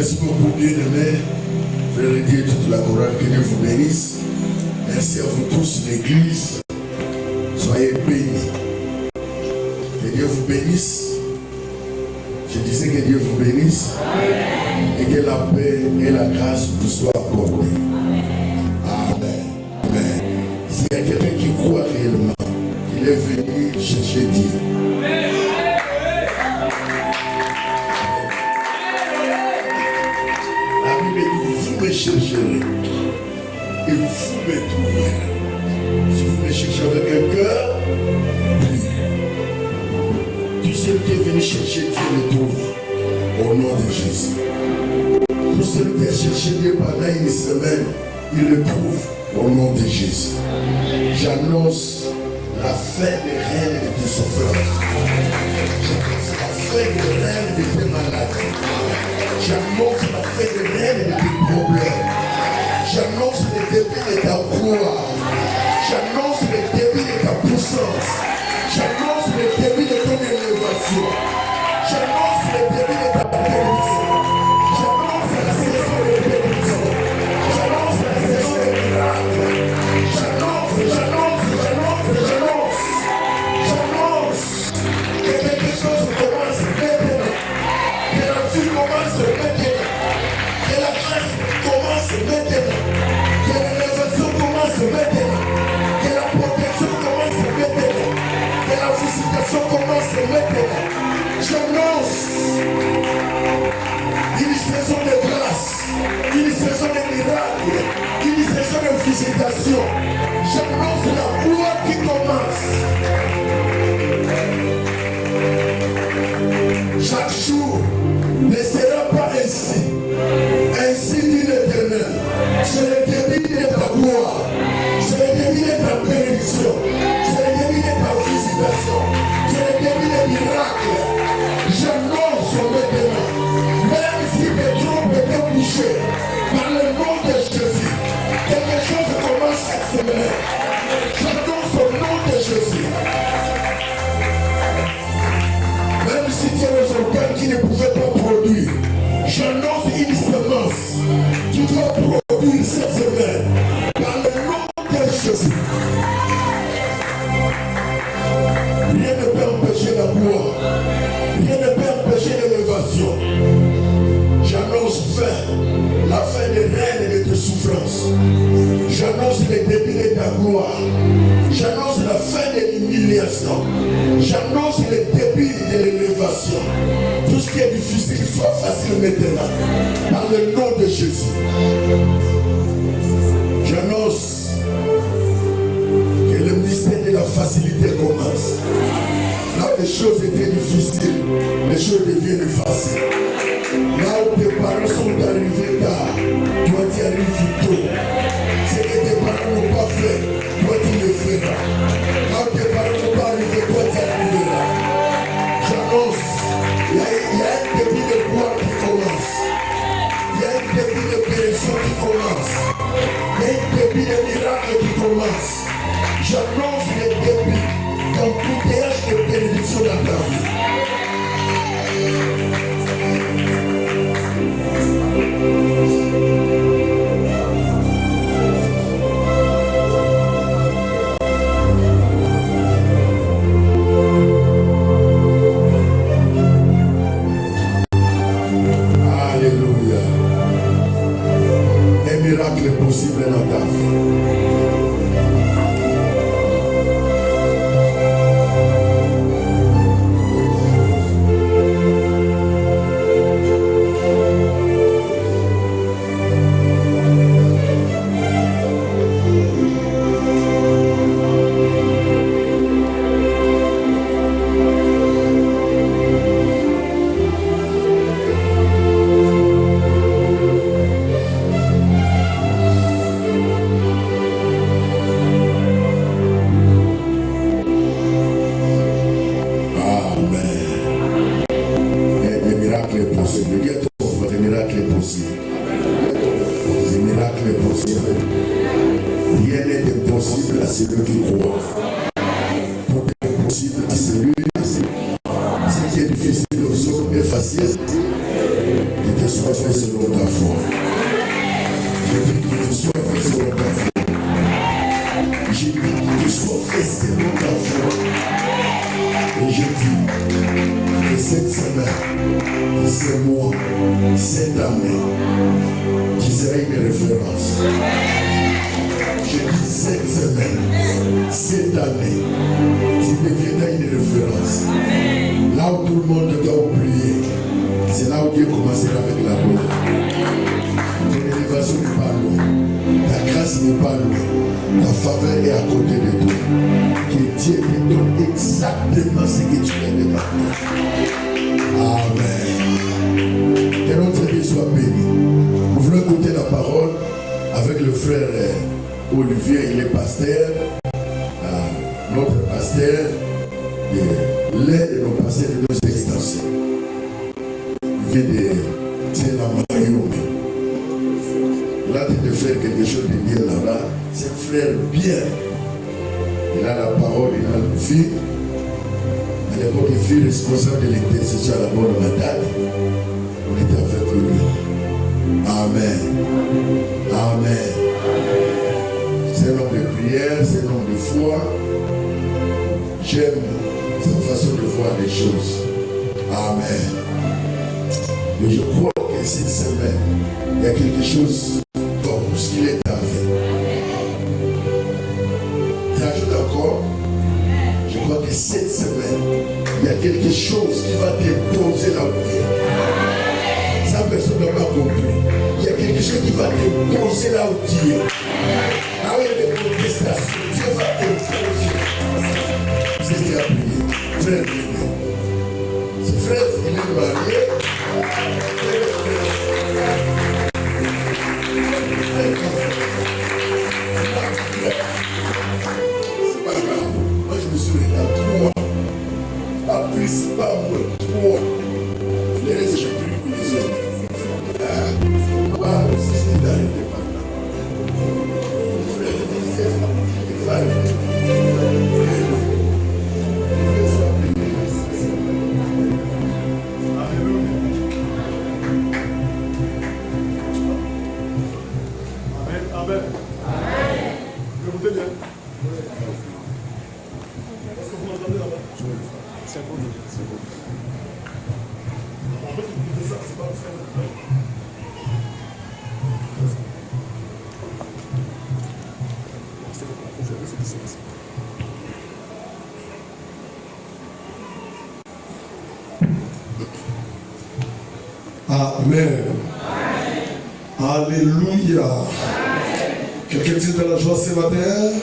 Merci beaucoup, bien-aimés. Frère Dieu, toute la chorale, que Dieu vous bénisse. Merci à vous tous, l'église. Soyez bénis. Que Dieu vous bénisse. Je disais que Dieu vous bénisse. Et que la paix et la grâce vous soient accordées. Amen. Amen. S'il y a quelqu'un qui croit réellement, il est venu chercher Dieu. Vous me chercherez et vous me trouverez. Si vous me cherchez avec un cœur, tout celui qui est venu chercher Dieu le trouve au nom de Jésus. Tout celui qui a cherché Dieu pendant une semaine, il le trouve au nom de Jésus. J'annonce la fin des règnes de tes souffrances. J'annonce la fin des règnes de tes maladies. J'annonce la fin des règnes de tes problèmes. J'annonce le début de ta gloire. J'annonce le début de ta puissance. J'annonce le début de ton élévation. J'annonce le début de ta bénédiction. J'annonce la saison de bénédiction. J'annonce la saison de miracles. J'annonce que quelque chose commence maintenant. Que la vie commence maintenant. Que la grâce commence maintenant. Que l'élévation commence maintenant. Que la protection commence maintenant. Que la visitation commence maintenant. J'annonce une saison de grâce, une saison de miracles, une saison de visitation. J'annonce la gloire qui commence. Chaque jour ne sera pas ainsi. Ainsi dit l'Éternel. C'est le début de ta gloire. C'est le début de ta bénédiction. C'est le début de ta visitation. C'est le début des miracles. J'annonce maintenant. Même si tes trompes étaient bouchées, par le nom de Jésus, quelque chose commence cette semaine. J'annonce au nom de Jésus. Même si tu as les organes qui ne pouvaient pas produire, j'annonce une semence qui doit produire cette semaine par le nom de Jésus. Rien ne peut empêcher la gloire. Rien ne peut empêcher l'élévation. J'annonce la fin des règnes de tes souffrances. J'annonce le début de ta gloire. J'annonce la fin de l'humiliation. J'annonce le début de l'élévation. Tout ce qui est difficile soit facile maintenant. Par le nom de Jésus. J'annonce que le mystère de la facilité commence. Là où les choses étaient difficiles, les choses deviennent faciles. Là où tes parents sont arrivés tard, toi tu arrives tôt. Ce que tes parents n'ont pas fait, toi tu le feras. Là où tes parents n'ont pas arrivé, toi tu arriveras. J'annonce, il y a un début de gloire qui commence. Il y a un début de bénédiction qui commence. Il y a un début de miracle qui commence. J'annonce le début d'un bouteillage de bénédiction dans ta vie. Alléluia. Un miracle est possible dans ta vie. Facile, que te soit fait selon cette année, tu seras une référence. Je dis cette semaine, cette année, tu deviendras une référence. Là où tout le monde doit oublier, c'est là où Dieu commencera avec la gloire. Ton élévation n'est pas loin. Ta grâce n'est pas loin. Ta faveur est à côté de toi. Que Dieu te donne exactement ce que tu as demandé. Amen. Que notre vie soit béni. Nous voulons écouter la parole avec le frère Olivier, il est pasteur. Notre pasteur, l'un de nos pasteurs de nos extensions. Il vient de Télamayoumi. Il a de faire quelque chose de bien là-bas. C'est un frère bien. Il a la parole, il a le vie. À l'époque, il fut responsable de l'intercession à la bonne madame. On était avec lui. Amen. Amen. C'est un homme de prière, c'est un homme de foi. J'aime sa façon de voir les choses. Amen. Mais je crois que cette semaine, il y a quelque chose comme ce qu'il est arrivé. J'ajoute encore, je crois que cette semaine, il y a quelque chose qui va te poser la vie. Ça, personne n'a pas compris. Il y a quelque chose qui va te poser là où tu es. Ah oui, il y a des contestations. Dieu va te poser. C'est ce qu'il a prié. Frère Béné. Ce frère, il est marié. C'est pas grave. Moi, je me suis réveillé à 3. Pas plus, pas moins. 3. Les restes, je prie pour les autres. C'est d'arrêter par là. Frère, Amen. Vous écoutez bien? Est-ce que vous m'entendez là-bas? C'est bon. En fait, vous dites ça, c'est pas le frère. Amen. Alléluia. Quelqu'un dit de la joie ce matin?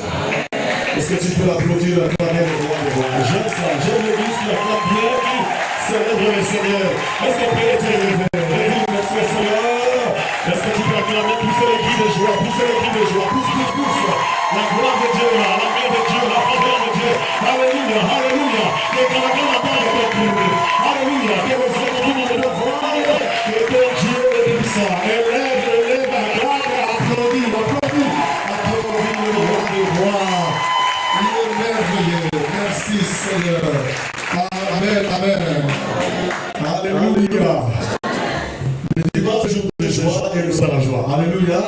Est-ce que tu peux l'applaudir, acclamer le roi des rois? J'aime ça. J'aime l'église qui acclame bien, qui célèbre le Seigneur. Est-ce qu'on peut être élevé? Merci Seigneur. Est-ce que tu peux acclamer, pousser les cris de joie, pousser les cris de joie, pousse. La gloire de Dieu là, la main de Dieu, la faveur de Dieu. Alléluia, alléluia. Que quelqu'un n'a pas été trouvé. Alléluia. Que le Seigneur tout le monde doit voir. Que Dieu est puissant. Élève, acclame, applaudis le roi des rois. Il est merveilleux. Merci Seigneur. Amen. Alléluia. Le dimanche, jour de joie, et nous sommes la joie. Alléluia.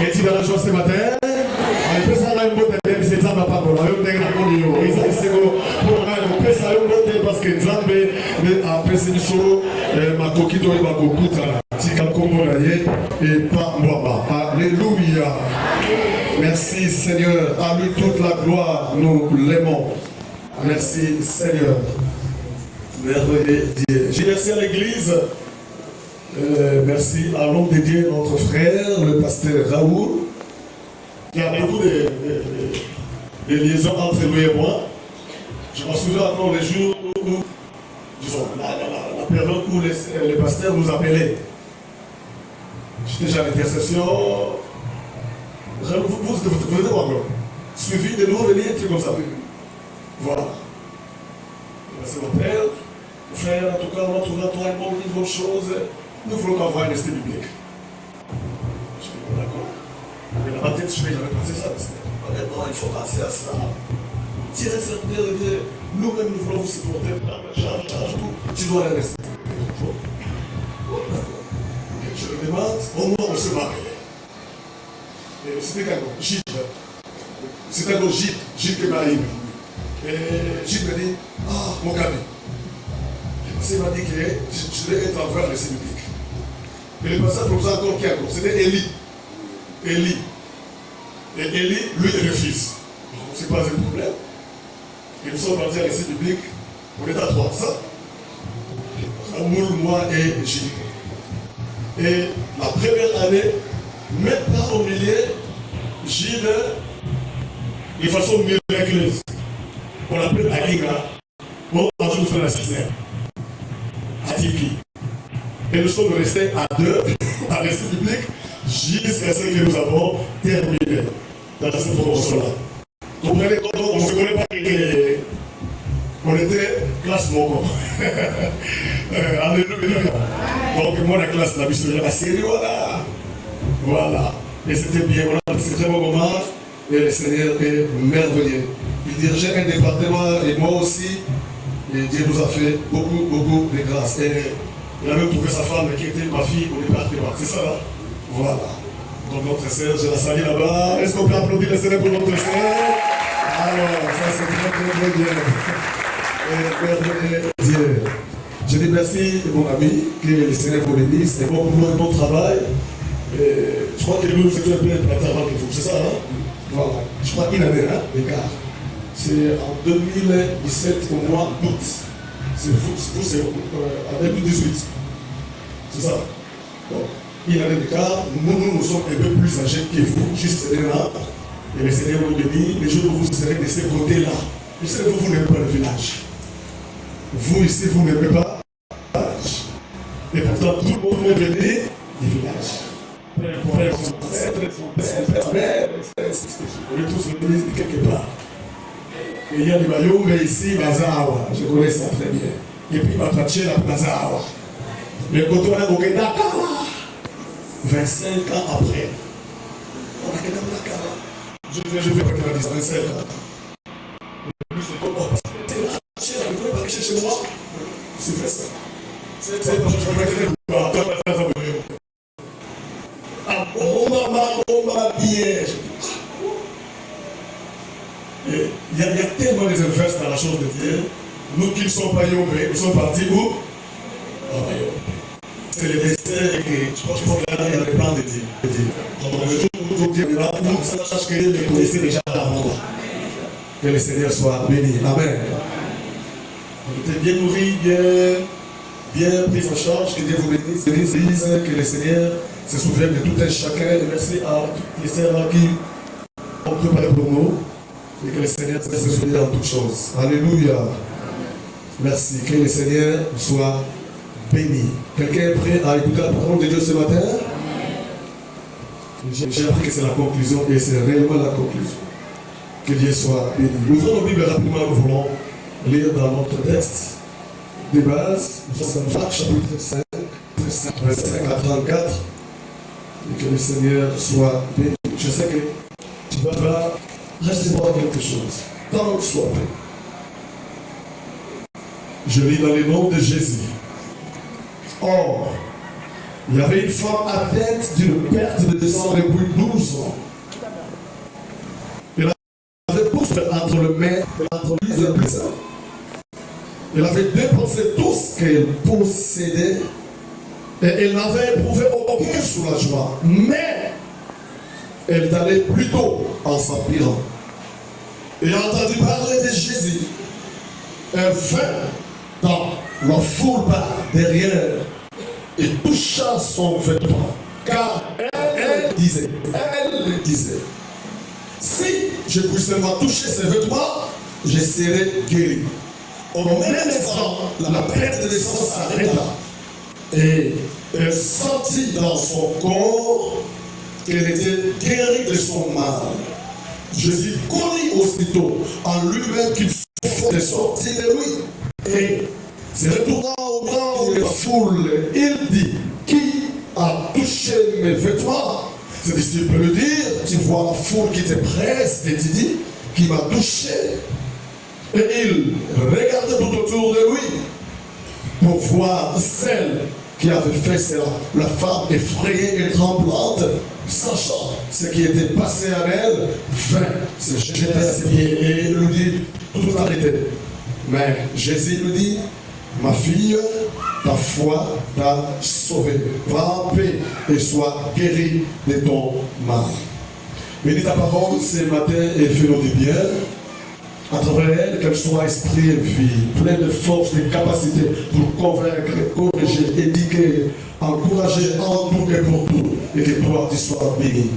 Et tu vas la joie ce matin? Allez, fais ça là, un bon temps, c'est ça, ma parole. On est là, on est là. Et ça, c'est bon. Pour moi, on fait ça, un bon temps, parce que Nzambe, après, c'est du solo, ma coquille, il va beaucoup de temps. Tika Kombo et pas moi. Alléluia. Merci Seigneur. À lui toute la gloire. Nous l'aimons. Merci Seigneur. Merveilleux Dieu. J'ai merci à l'église. Merci à l'homme de Dieu, notre frère, le pasteur Raoul, qui a beaucoup de liaisons entre lui et moi. Je me souviens encore les jours où, disons, la période où les pasteurs nous appelaient. J'étais déjà à l'intercession. Vous êtes quoi, suivi de nous, venir, trucs comme ça. Voilà. C'est mon père, mon frère, en tout cas, on a trouvé à toi une bonne chose. Nous voulons avoir un resté biblique. Je dis, bon, d'accord. Mais dans ma tête, je n'ai jamais pensé ça. Honnêtement, il faut penser à ça. Tirer cette terre, nous-mêmes, nous voulons vous supporter. Charge, tout. Tu dois aller rester. Bon, d'accord. Je le demande, au moins on se marie. C'était quand même Gilles. C'était un Gilles qui m'arrive. Et Gilles me dit, mon gars, il m'a dit que je devais être envers les biblique. Et le passage pour ça encore qui encore. C'était Élie. Élie. Et Élie, lui, est le fils. Donc, c'est pas un problème. Et nous sommes partis à l'essai biblique. On est à 3, ça. Samoul, moi et Gilles. Et la première année, maintenant au milieu, Gilles, de façon miraculeuse, on appelle Aïga, bon, on va nous faire la cisterne. À Tipi. Et nous sommes restés à 2, à l'essai biblique, jusqu'à ce que nous avons terminé dans cette promotion-là. Vous comprenez, on ne se connaît pas on était classe Moko. Alléluia. Donc, moi, la classe, la mission, la série, voilà. Voilà. Et c'était bien, on a passé un très bon moment. Et le Seigneur est merveilleux. Il dirigeait un département, et moi aussi. Et Dieu nous a fait beaucoup, beaucoup de grâce. Et il a même trouvé sa femme qui était ma fille au département. C'est ça, là? Voilà. Donc, notre sœur, je la salue là-bas. Est-ce qu'on peut applaudir le Seigneur pour notre sœur? Alors, ça, c'est très, très, très bien. Dieu. Je dis merci, mon ami, que le Seigneur vous bénisse. C'est bon pour nous, un bon travail. Je crois que nous, c'est un peu avant que vous. C'est ça, hein? Voilà. Je crois qu'il avait un écart. C'est en 2017, au mois d'août. C'est vous, c'est en 2018. C'est ça. Bon. Il avait un écart. Nous sommes un peu plus âgés que vous, juste un an. Et le Seigneur vous bénit. Les jours où vous serez de ce côté-là. Je sais que vous n'aimez pas le village. Vous ici, vous n'aimez pas le village. Et pourtant, tout le monde est venu du village. On est tous venus de quelque part. Et il y a des maillots, mais ici, Bazawa, je connais ça très bien. Et puis, Batraché, la Bazawa. Mais quand on a au Dakar, 25 ans après, on a quitté Dakar. Je vais pas qu'il a dit 25 ans. Chez moi, c'est fait ça. C'est pas je vais on m'a bien. Il y a tellement des inverses dans la chose de Dieu. Nous qui ne sommes pas yombés, nous sommes partis où? C'est le destin que je pense qu'il y a le plan de Dieu. Donc le jour où Dieu viendra, nous sachons que Dieu le connaissait déjà avant. Que le Seigneur soit béni. Amen. On était bien nourris, bien pris en charge, que Dieu vous bénisse, que le Seigneur se souvienne de tout un chacun. Et merci à toutes les sœurs qui ont préparé pour nous. Et que le Seigneur se souvienne en toutes choses. Alléluia. Merci. Que le Seigneur soit béni. Quelqu'un est prêt à écouter la parole de Dieu ce matin? J'ai appris que c'est la conclusion et c'est réellement la conclusion. Que Dieu soit béni. Ouvrons nos Bibles rapidement, nous voulons lire dans notre texte de base, nous sommes dans Jacques chapitre 5, verset 5 à 34, et que le Seigneur soit béni. Je sais que tu vas recevoir quelque chose, tant que soit prêt. Je lis dans le nom de Jésus. Or, il y avait une femme atteinte d'une perte de sang depuis 12 ans. Elle avait poussé entre le maître et entre lui et le puissant. Elle avait dépensé tout ce qu'elle possédait et elle n'avait éprouvé aucun soulagement. Mais elle allait plutôt en s'empirant. Ayant entendu parler de Jésus, elle vint dans la foule par derrière et toucha son vêtement. Car elle disait, si je puis seulement toucher ses vêtements, je serai guéri. Au même instant, la perte de sang s'arrêta et elle sentit dans son corps qu'elle était guérie de son mal. Jésus connut aussitôt en lui-même qu'il faut sortir de lui. Et se retournant au grand de la foule, il dit, qui a touché mes vêtements? Ses disciples lui dirent, tu vois la foule qui te presse et tu dis, qui m'a touché? Et il regardait tout autour de lui pour voir celle qui avait fait cela. La femme effrayée et tremblante, sachant ce qui était passé à elle, vint se jeter à ses pieds et lui dit, tout arrêté. Mais Jésus lui dit, ma fille, ta foi t'a sauvé. Va en paix et sois guéri de ton mal. Bénis ta parole ce matin et fais-nous du bien. À travers elle, qu'elle soit esprit et vie, pleine de force, de capacité pour convaincre, corriger, éduquer, encourager en tout et pour tout, et que toi tu sois béni.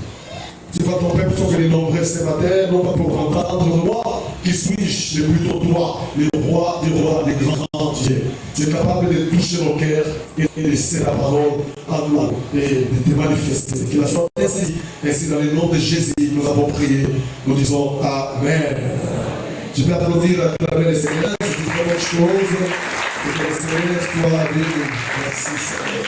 Tu vois ton peuple sont les nombreux ce matin, non pas pour entendre moi, qui suis-je, mais plutôt toi, le roi des rois, le grand Dieu. Tu es capable de toucher nos cœurs et de laisser la parole en nous et de te manifester. Qu'il la soit ainsi dans le nom de Jésus, nous avons prié, nous disons Amen. Je peux applaudir la belle Seigneur, c'est une très belle chose. Et que le Seigneur soit avec nous. Merci Seigneur.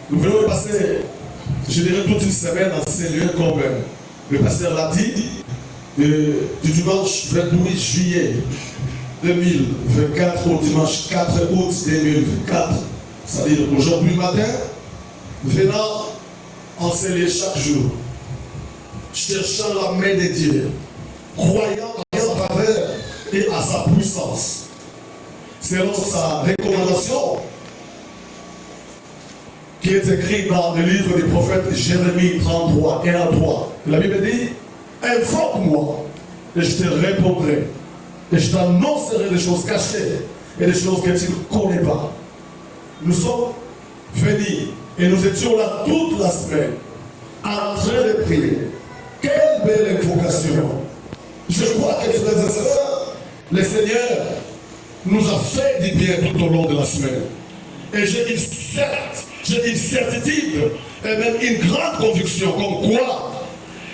Nous venons de passer, je dirais, toute une semaine dans ces lieux comme le pasteur l'a dit, du dimanche 28 juillet 2024 au dimanche 4 août 2024, c'est-à-dire aujourd'hui matin, venant enseigner chaque jour, cherchant la main de Dieu, croyant à son travers et à sa puissance, selon sa recommandation, qui est écrite dans le livre du prophète Jérémie 33, 1 à 3. La Bible dit, invoque-moi et je te répondrai, et je t'annoncerai des choses cachées et des choses que tu ne connais pas. Nous sommes venus et nous étions là toute la semaine en train de prier. Quelle belle invocation! Je crois que, frères et sœurs, le Seigneur nous a fait du bien tout au long de la semaine. Et j'ai une certitude et même une grande conviction comme quoi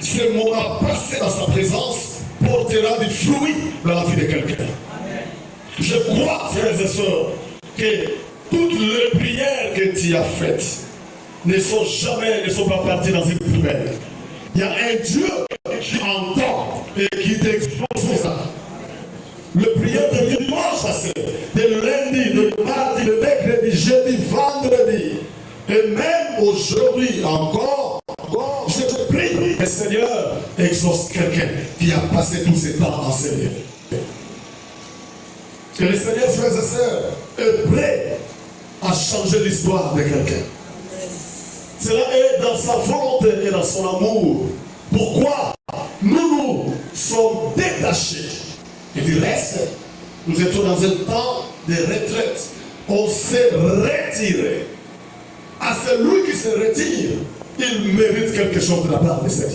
ce moment passé dans sa présence portera des fruits dans la vie de quelqu'un. Je crois, frères et sœurs, que toutes les prières que tu as faites ne sont pas parties dans une poubelle. Il y a un Dieu qui entend et qui t'exauce ça. Le prière de dimanche passé, de lundi, de mardi, de mercredi, jeudi, vendredi, et même aujourd'hui encore, je te prie, le Seigneur exauce quelqu'un qui a passé tous ces temps en Seigneur. Que le Seigneur, frères et sœurs, est prêt à changer l'histoire de quelqu'un. Cela est dans sa volonté et dans son amour. Pourquoi nous sommes détachés. Et du reste, nous étions dans un temps de retraite. On s'est retiré. À celui qui se retire, il mérite quelque chose de la part de Dieu.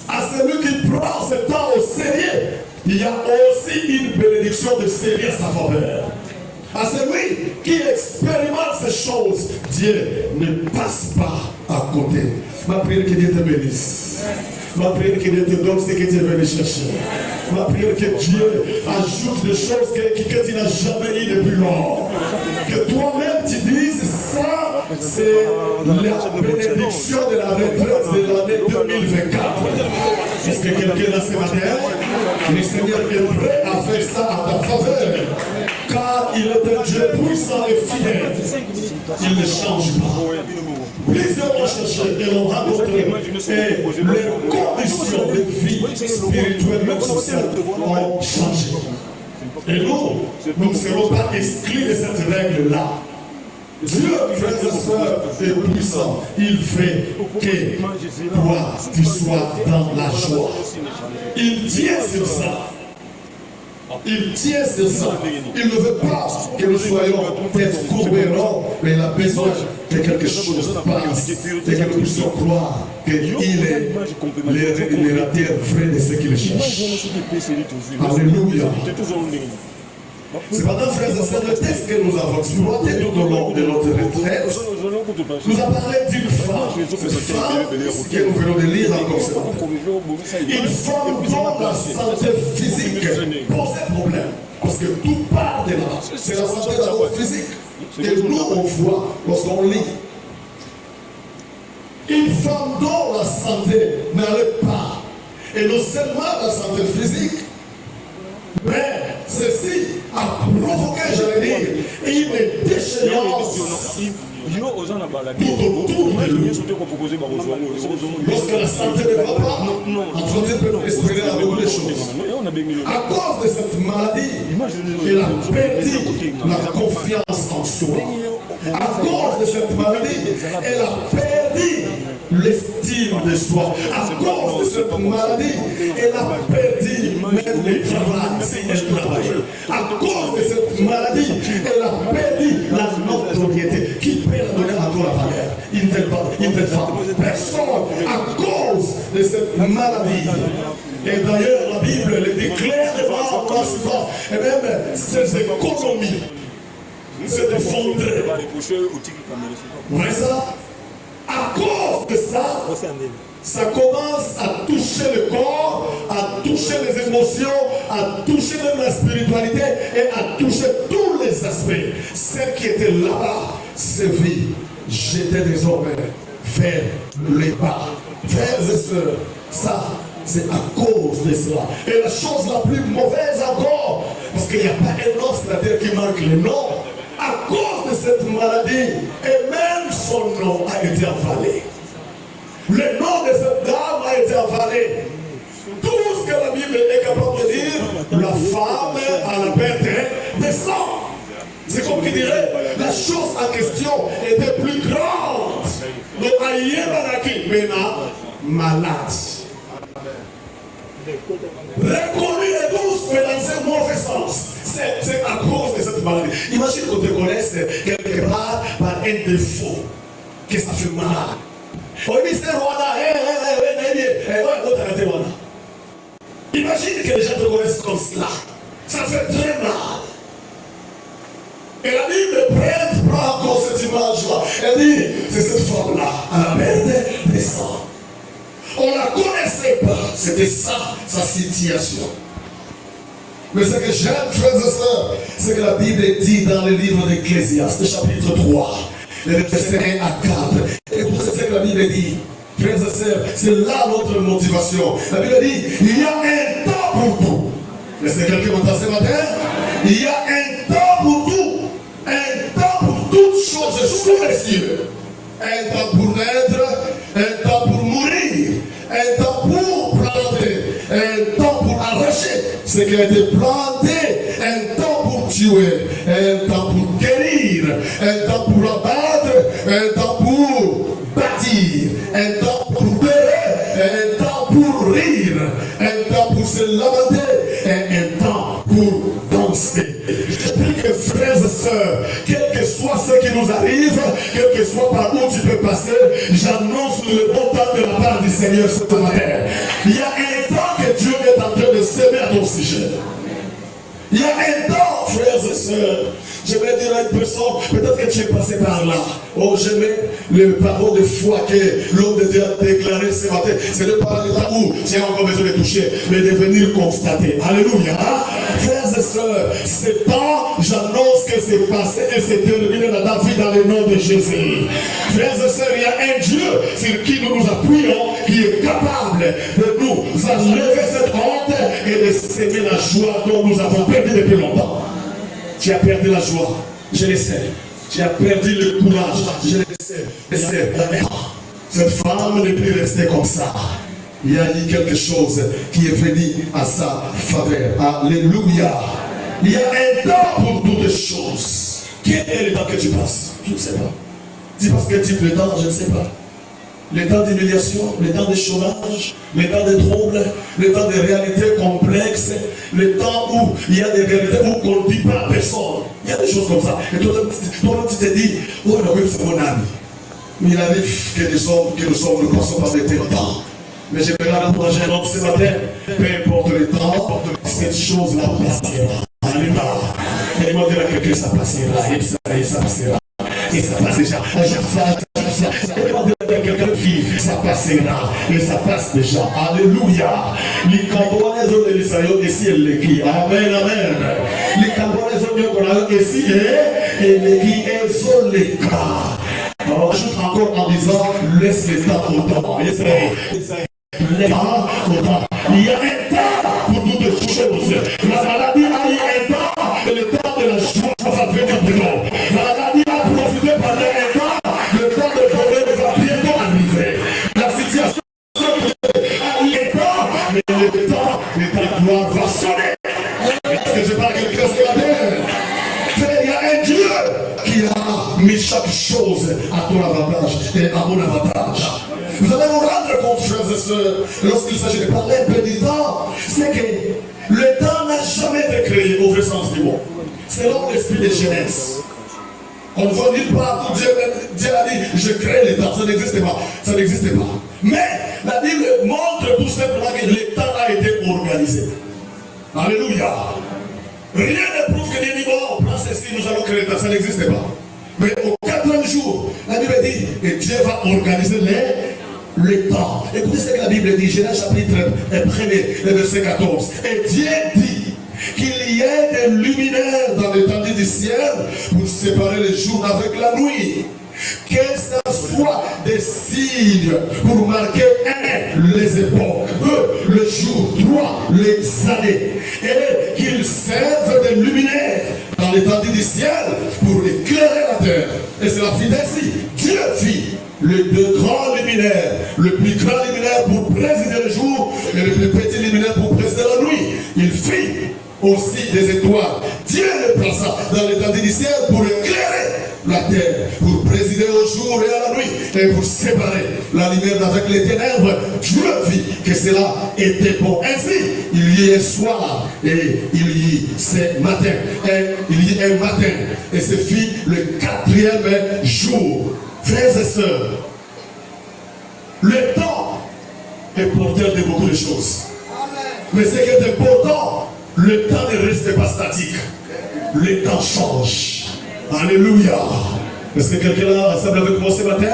À celui qui prend ce temps au sérieux, il y a aussi une bénédiction de sérieux à sa faveur. À celui qui expérimente ces choses, Dieu ne passe pas à côté. Ma prière que Dieu te bénisse. Ma prière que Dieu te donne ce que tu es venu chercher. Ma prière que Dieu ajoute des choses que tu n'as jamais eues depuis longtemps. Que toi-même tu dises ça, c'est la bénédiction de la retraite de l'année 2024. Est-ce que quelqu'un a ce matin? Le Seigneur est prêt à faire ça à ta faveur. Car il est un Dieu puissant et fidèle. Il ne change pas. Plusieurs ont cherché et l'ont rencontré. Et les conditions de vie spirituelle et sociale ont changé. Et nous ne serons pas exclus de cette règle-là. Dieu, frères et sœurs, est puissant. Il fait que toi, tu sois dans la joie. Il tient sur ça. Il tient sur ça. Il ne veut pas que nous soyons peut-être courbés, non, mais il a besoin que quelque chose passe et que nous puissions croire qu'il est le rémunérateur vrai de ce qu'il cherche. Alléluia. Cependant, frères et sœurs, le texte que nous avons exploité tout au long de notre retraite nous a parlé d'une femme. Cette femme que nous venons de lire encore ce matin. Une femme dont la santé physique posait problème. Parce que tout part de là. C'est la santé d'abord physique que nous on voit lorsqu'on lit. Une femme dont la santé n'allait pas. Et non seulement la santé physique, mais ceci a provoqué, j'allais dire, une déchéance Lorsque la santé ne va pas, l'entretien peut espérer à beaucoup de choses. À cause de cette maladie, il a perdu la confiance en soi. À cause de cette maladie, elle a perdu l'estime de soi. À cause de cette maladie, elle a perdu même le travail si elle travaille. À cause de cette maladie, elle a perdu la notoriété. Qui peut la donner encore la valeur? Une telle femme. Personne. À cause de cette maladie. Et d'ailleurs, la Bible le déclare devant l'instant. Et même ses économies se effondrent. Vous voyez ça? À cause de ça, ça commence à toucher le corps, à toucher les émotions, à toucher même la spiritualité et à toucher tous les aspects. Celle qui était là-bas, ses vies, j'étais désormais vers les bas. Frères et sœurs, ça, c'est à cause de cela. Et la chose la plus mauvaise encore, parce qu'il n'y a pas un autre, c'est-à-dire qui marque le nom, à cause de cette maladie, et même son nom a été avalé. Le nom de cette dame a été avalé. Tout ce que la Bible est capable de dire, la femme a la perte de sang. C'est comme qui dirait, la chose en question était plus grande. Donc, Aïe Mena, malade. Reconnu et tous, mais dans un mauvais sens. C'est à cause de cette maladie. Imagine qu'on te connaisse quelque part par un défaut, que ça fait mal. Imagine que les gens te connaissent comme cela. Ça fait très mal. Et la Bible prend encore cette image-là. Elle dit, c'est cette femme-là, à la perte des sangs. On ne la connaissait pas. C'était ça, sa situation. Mais ce que j'aime, frères et sœurs, c'est que la Bible dit dans le livre d'Ecclésiaste, chapitre 3, les versets 1 à 4. Et pour ce que la Bible dit, frères et sœurs, c'est là notre motivation. La Bible dit, il y a un temps pour tout. Est-ce que quelqu'un m'entend ce matin? Il y a un temps pour tout. Un temps pour toutes choses sous les cieux. Un temps pour naître, un temps pour mourir, un temps pour planter, un temps pour arracher ce qui a été planté, un temps pour tuer, un temps pour guérir, un temps pour abattre, un temps pour bâtir, un temps pour pleurer, un temps pour rire, un temps pour se lamenter, et un temps pour danser. Je prie que frères et sœurs, quel que soit ce qui nous arrive, quel que soit par où tu peux passer, j'annonce le bon temps de la part du Seigneur ce matin. Il y a un temps que Dieu est en train de s'aimer à ton sujet. Il y a un temps, frères et sœurs. J'aimerais dire à une personne, peut-être que tu es passé par là. Oh, j'aimais les paroles de foi que l'homme de Dieu a déclaré ce matin. C'est de parler là où j'ai encore besoin de toucher, mais de venir constater. Alléluia. Frères et sœurs, ce temps, j'annonce que c'est passé et c'est terminé dans ta vie dans le nom de Jésus. Frères et sœurs, il y a un Dieu sur qui nous nous appuyons, qui est capable de nous enlever cette honte et de s'aimer la joie dont nous avons perdu depuis longtemps. Tu as perdu la joie, je le sais. Tu as perdu le courage, je le sais. Cette femme n'est plus restée comme ça. Il y a eu quelque chose qui est venu à sa faveur. Alléluia. Il y a un temps pour toutes les choses. Quel est le temps que tu passes? Je ne sais pas. Tu passes quel type de temps? Je ne sais pas. Le temps d'humiliation, le temps de chômage, le temps de troubles, le temps de réalités complexes, le temps où il y a des réalités où on ne dit pas à personne. Il y a des choses comme ça. Et toi tu te dis, oh oui, c'est mon ami. Mais il arrive que nous ne passons pas de tel temps. Mais je vais encourager un homme ce matin, peu importe le temps, cette chose-là passera. Alléluia. Et moi dire à quelqu'un, ça passera, et ça passera. Et ça passe déjà. Quelqu'un qui ça passera et ça passe déjà. Alléluia. Les camboises de l'Israël ici et l'équipe. Amen, amen. Les camboises de l'Israël ici et l'équipe est les cas. Alors, ajoute encore en disant laisse les temps au temps. Les temps au temps. Il y a un temps pour toutes les choses. La maladie a eu un temps et le temps de la joie va venir de nous. La maladie a profité pendant un temps. façonné. Est-ce que je parle à quelqu'un ce matin? Frère, il y a un Dieu qui a mis chaque chose à ton avantage et à mon avantage. Vous allez vous rendre compte, frères et sœurs, lorsqu'il s'agit de parler un peu du temps, c'est que le temps n'a jamais été créé au vrai sens du mot. Selon l'esprit de Genèse. On ne voit nulle part où Dieu a dit je crée le temps. Ça n'existait pas. Ça n'existait pas. Mais la Bible montre tout simplement que le temps a été organisé. Alléluia. Rien ne prouve que Dieu dit bon, prends ceci, nous allons créer le temps. Ça n'existait pas. Mais au 4e jour, la Bible dit que Dieu va organiser le temps. Écoutez ce que la Bible dit, Genèse chapitre 1er, le verset 14. Et Dieu dit qu'il y ait des luminaires dans l'étendue du ciel pour séparer le jour avec la nuit. Que ce soit des signes pour marquer 1, les époques, 2, le jour, 3, les années. Et qu'ils servent de luminaires dans l'étendue du ciel pour éclairer la terre. Et c'est la vie ainsi. Dieu fit les 2 grands luminaires, le plus grand luminaire pour présider le jour et le plus petit luminaire pour présider la nuit. Il fit aussi des étoiles. Dieu le plaça dans l'étendue du ciel pour éclairer la terre, pour présider au jour et à la nuit, et pour séparer la lumière avec les ténèbres. Dieu vit que cela était bon. Ainsi, il y eut un soir, et il y eut ce matin, et il y eut un matin, et ce fut le 4e jour. Frères et sœurs, le temps est porteur de beaucoup de choses. Mais ce qui est important, le temps ne reste pas statique. Le temps change. Alléluia. Est-ce que quelqu'un là semble avec moi ce matin?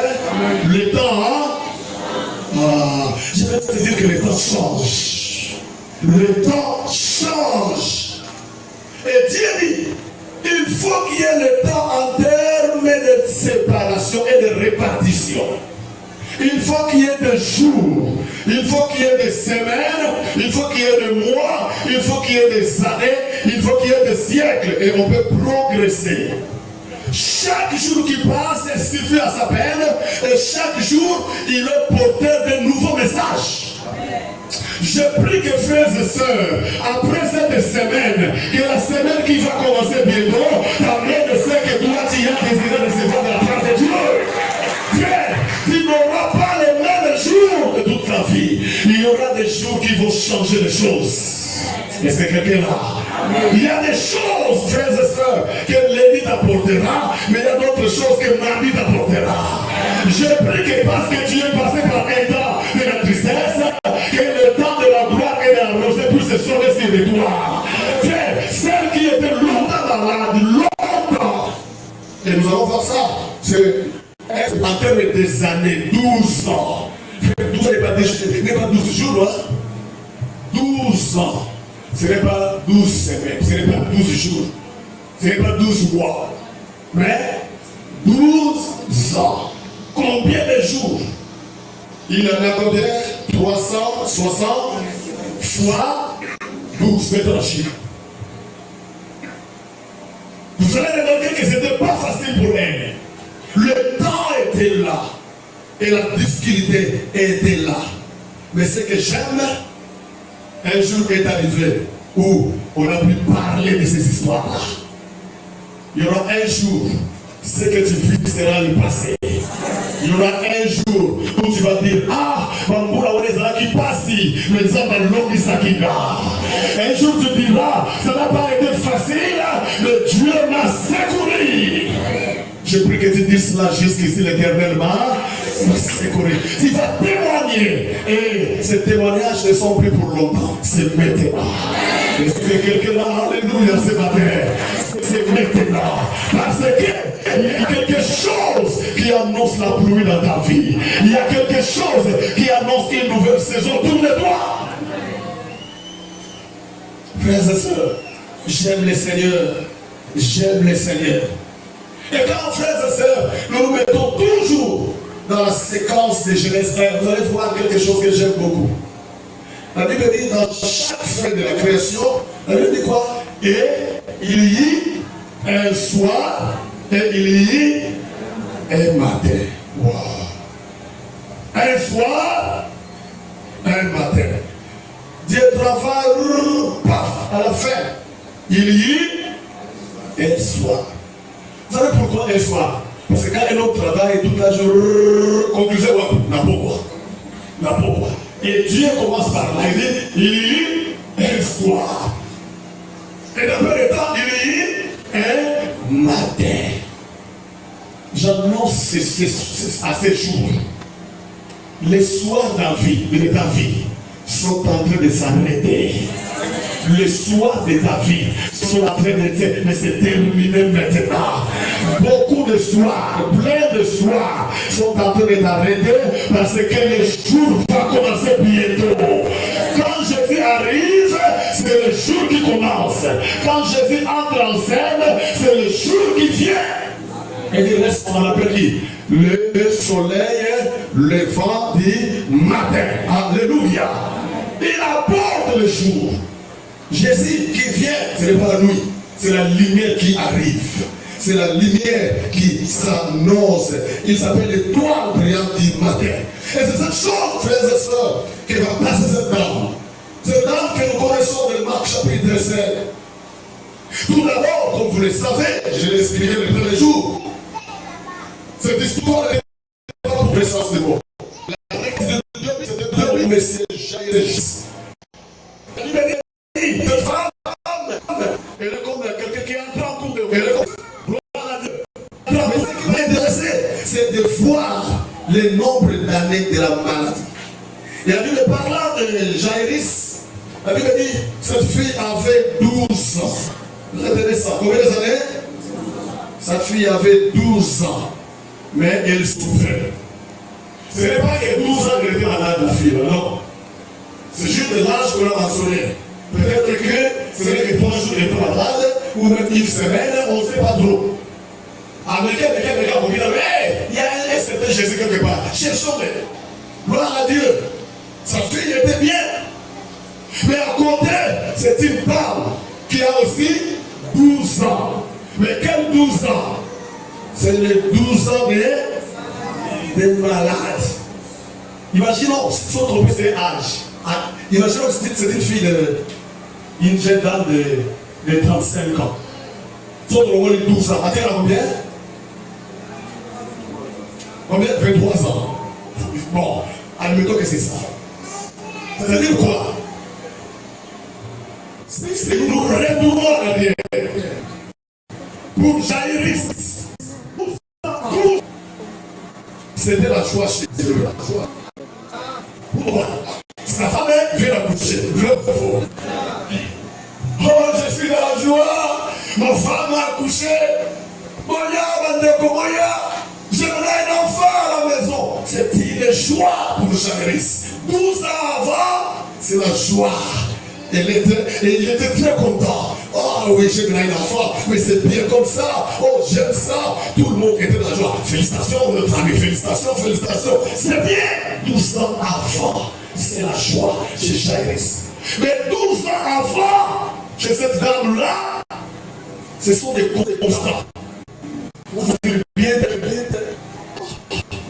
Le temps, je vais te dire que le temps change. Le temps change. Et Dieu dit, il faut qu'il y ait le temps en termes de séparation et de répartition. Il faut qu'il y ait des jours, il faut qu'il y ait des semaines, il faut qu'il y ait des mois, il faut qu'il y ait des années, il faut qu'il y ait des siècles, et on peut progresser. Chaque jour qui passe suffit à sa peine, et chaque jour il est porteur de nouveaux messages. Je prie que frères et sœurs, après cette semaine, que la semaine qui va commencer bientôt, t'amène ce que toi tu as désiré recevoir de la part de Dieu. Frère, tu n'auras pas les mêmes jours de toute ta vie. Il y aura des jours qui vont changer les choses. Est-ce que quelqu'un là? Il y a des choses, frères et sœurs, que l'édit t'apportera, mais il y a d'autres choses que mardi t'apportera. Je prie que parce que tu es passé par un temps de la tristesse, que le temps de la gloire et de la rosée puisse se sauver sur toi. Frère, celle qui était longtemps malade, longtemps. Et nous allons voir ça. C'est en termes des années, 12 ans. 12 n'est pas 12 jours, hein? 12 ans. Ce n'est pas 12 semaines, ce n'est pas 12 jours, ce n'est pas 12 mois, mais 12 ans. Combien de jours? Il en a combien? 360 fois 12. Mettons le chiffre. Vous allez remarquer que ce n'était pas facile pour elle. Le temps était là et la difficulté était là. Mais ce que j'aime, un jour est arrivé où on a pu parler de ces histoires-là. Il y aura un jour, ce que tu vis sera le passé. Il y aura un jour où tu vas dire, ah, Bamboula Onezala qui passe, mais Zamba Longi Sakinga. Un jour tu diras, ça n'a pas été facile, mais Dieu m'a secouru. Je prie que tu dises cela jusqu'ici, l'éternellement. Il va témoigner. Et ces témoignages ne sont plus pour longtemps. C'est maintenant. Est-ce que quelqu'un là, alléluia, ce matin? C'est maintenant. Parce qu'il y a quelque chose qui annonce la pluie dans ta vie. Il y a quelque chose qui annonce une nouvelle saison. Tourne-toi. Frères et sœurs, j'aime le Seigneur. J'aime le Seigneur. Et quand, frères et sœurs, nous nous mettons toujours dans la séquence de Genèse 1, vous allez voir quelque chose que j'aime beaucoup. La Bible dit dans chaque fin de la création, la Bible dit quoi? Et il y eut un soir et il y eut un matin. Wow. Un soir, un matin. Dieu travaille, paf. à la fin, il y un soir. Vous savez pourquoi un soir? Parce que quand un homme travaille toute la journée, conclusion, n'a pas quoi. Et Dieu commence par là, il dit, il y un soir. Et dans peu de temps, il y un matin. J'annonce à ces jours, les soirs de ta vie sont en train de s'arrêter. Les soirs de ta vie sont en train de se terminer maintenant. Beaucoup de soirs, plein de soirs sont en train de t'arrêter parce que le jour va commencer bientôt. Quand Jésus arrive, c'est le jour qui commence. Quand Jésus entre en scène, c'est le jour qui vient. Et il reste, on l'appelle qui? Le soleil levant du matin. Alléluia. Il apporte le jour. Jésus qui vient, ce n'est pas la nuit, c'est la lumière qui arrive. C'est la lumière qui s'annonce. Il s'appelle l'étoile brillante du matin. Et c'est cette chose, frères et sœurs, qui va passer cette dame. Cette dame que nous connaissons de Marc chapitre 5. Tout d'abord, comme vous le savez, je l'ai expliqué le premier jour, cette histoire n'est pas pour présence de mots. La règle de Dieu, c'est de Dieu, mais c'est Jairus. Elle est comme quelqu'un qui entre en cours de gloire à Dieu. Mais ce qui m'a intéressé, c'est de voir le nombre d'années de la maladie. Il a dit, le parlant de Jairus, la Bible dit, cette fille avait 12 ans. Vous entendez ça? Combien d'années? Sa fille avait 12 ans. Mais elle souffrait. Ce n'est pas que 12 ans qu'elle était malade, la fille, non. C'est juste l'âge qu'on a mentionné. Peut-être que ce n'est que 3 jours qu'elle était malade, ou même une semaine, on ne sait pas trop. Mais quelqu'un vous dit, il y a un certain Jésus quelque part. Cherchons-le. Gloire à Dieu. Sa fille était bien. Mais à côté, c'est une femme qui a aussi 12 ans. Mais quel 12 ans? C'est les 12 ans des malades. Imaginons, son trompé c'est âge. Imaginons que c'est une fille une jeune dame de 35 ans. Son trompé de 12 ans. Elle a combien? Combien? 23 ans. Bon, admettons que c'est ça. Ça veut dire quoi? C'est nous retournons en arrière. Pour Jairus. C'était la joie chez Dieu. Pourquoi? Sa femme vient d'accoucher. Oh, je suis dans la joie. Ma femme a accouché. J'aimerais un enfant à la maison. C'est une joie pour Jairus. 12 ans avant, c'est la joie. Il était très content. Oh oui, j'aimerais un enfant, mais c'est bien comme ça. Oh, j'aime ça. Tout le monde était dans la joie. Félicitations, notre ami, félicitations, félicitations. C'est bien. 12 ans avant, c'est la joie chez Jairus. Mais 12 ans avant, chez cette dame-là, ce sont des constants. Vous avez bien.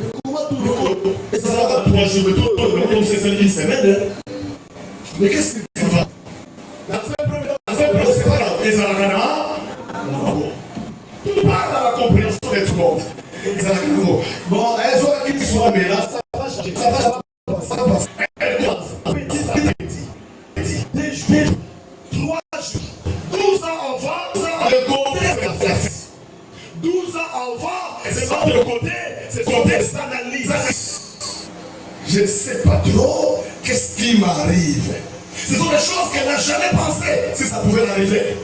Mais comment tout le monde? Et ça va 3 jours, mais tout le monde, c'est une semaine. Mais qu'est-ce que va? Dans c'est pas grave. Et ça va non. Tout parle à la compréhension de tout le monde. Bon, elles ont qu'il soit, mais là, ça va changer. Ça va passer. Elle commence. Petit. 3 jours. 12 ans avant, le côté, c'est la face. 12 ans avant, c'est pas le côté, c'est côté s'analyse. Je ne sais pas trop qu'est-ce qui m'arrive. Ce sont des choses qu'elle n'a jamais pensé si ça pouvait arriver.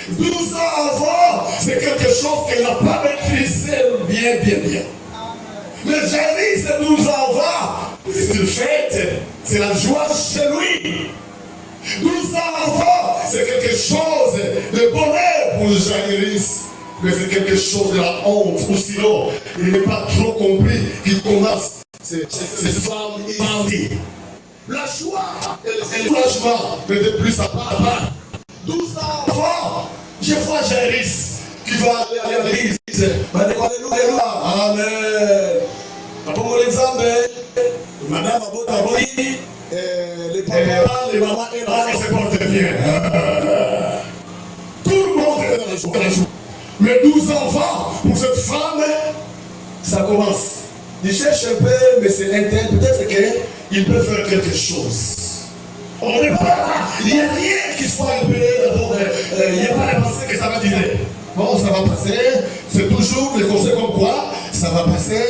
12 ans avant, c'est quelque chose qu'elle n'a pas maîtrisé bien. Mais Jairus, c'est 12 ans avant, c'est une fête, c'est la joie chez lui. 12 ans avant, c'est quelque chose de bonheur pour Jairus. Mais c'est quelque chose de la honte, ou sinon, il n'est pas trop compris qu'il commence ces femmes bandits. La joie et le soulagement n'étaient plus à part. 12 ans avant, je vois Jairus qui va aller à l'église. Alléluia. Amen. Pour l'exemple, madame Abota, les mamans et les mamans se portent bien. Mais 12 enfants, pour cette femme, ça commence. Il cherche un peu, mais c'est interne. Peut-être qu'il peut faire quelque chose. On n'est pas là. Il n'y a rien qui soit un peu d'abord. Il n'y a pas la pensée que ça va durer. Bon, ça va passer. C'est toujours le conseil comme quoi ça va passer,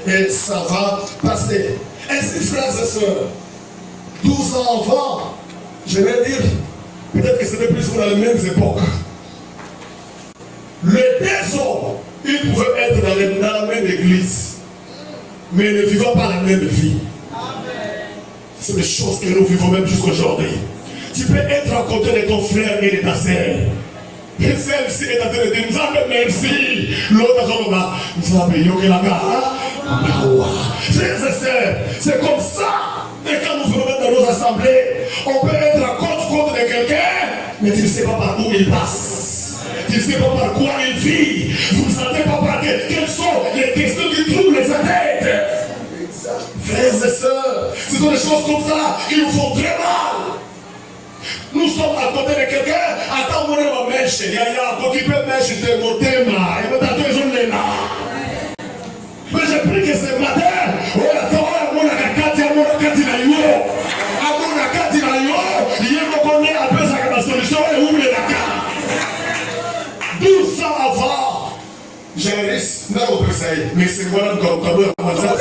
et ça va passer. Ainsi, frères et sœurs, 12 enfants, je vais dire, peut-être que c'était plus dans les mêmes époques. Les deux hommes, ils pouvaient être dans la même église, mais ils ne vivaient pas la même vie. C'est des choses que nous vivons même jusqu'aujourd'hui. Tu peux être à côté de ton frère et de ta sœur. Et celle-ci est en train de dire, nous avons merci. L'autre a dit, nous avons yokelanga. Frères et sœurs, c'est comme ça. Et quand nous venons dans nos assemblées, on peut être à contre de quelqu'un, mais tu ne sais pas par où il passe. Tu ne sais pas par quoi il vit. Vous ne savez pas par quelles sont les questions qui troublent sa tête. Frères et sœurs, ce sont des choses comme ça qui nous font très mal. Nous sommes à côté de quelqu'un, attends, on va mèche, il y a occupé mèche de mon thème, et maintenant ils ont les là. Mais j'ai pris que ce matin, on a mon akakati, on a kati na yo, on a kati na yo, il y a mon connaît un peu sa solution et ouvre la carte. 12 ans avant, j'ai un risque, non, on peut essayer, mais c'est moi comme ça.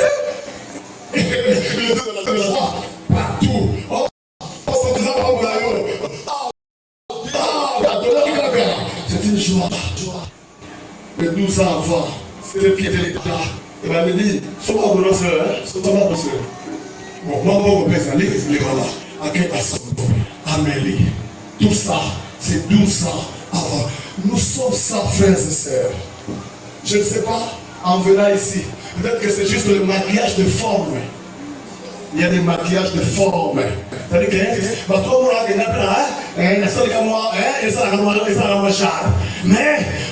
Partout. C'est une joie. Les 12 enfants, c'est le pied de l'État. Il m'a dit, sois ma bonne soeur, sois ma bonne soeur. Bon, moi, mon père, les voilà. À quel Amélie. Tout ça, c'est 12 ans avant. Nous sommes ça, frères et sœurs. Je ne sais pas, en venant ici, peut-être que c'est juste le maquillage de forme. Il y a des maquillages de forme. C'est-à-dire que, mais,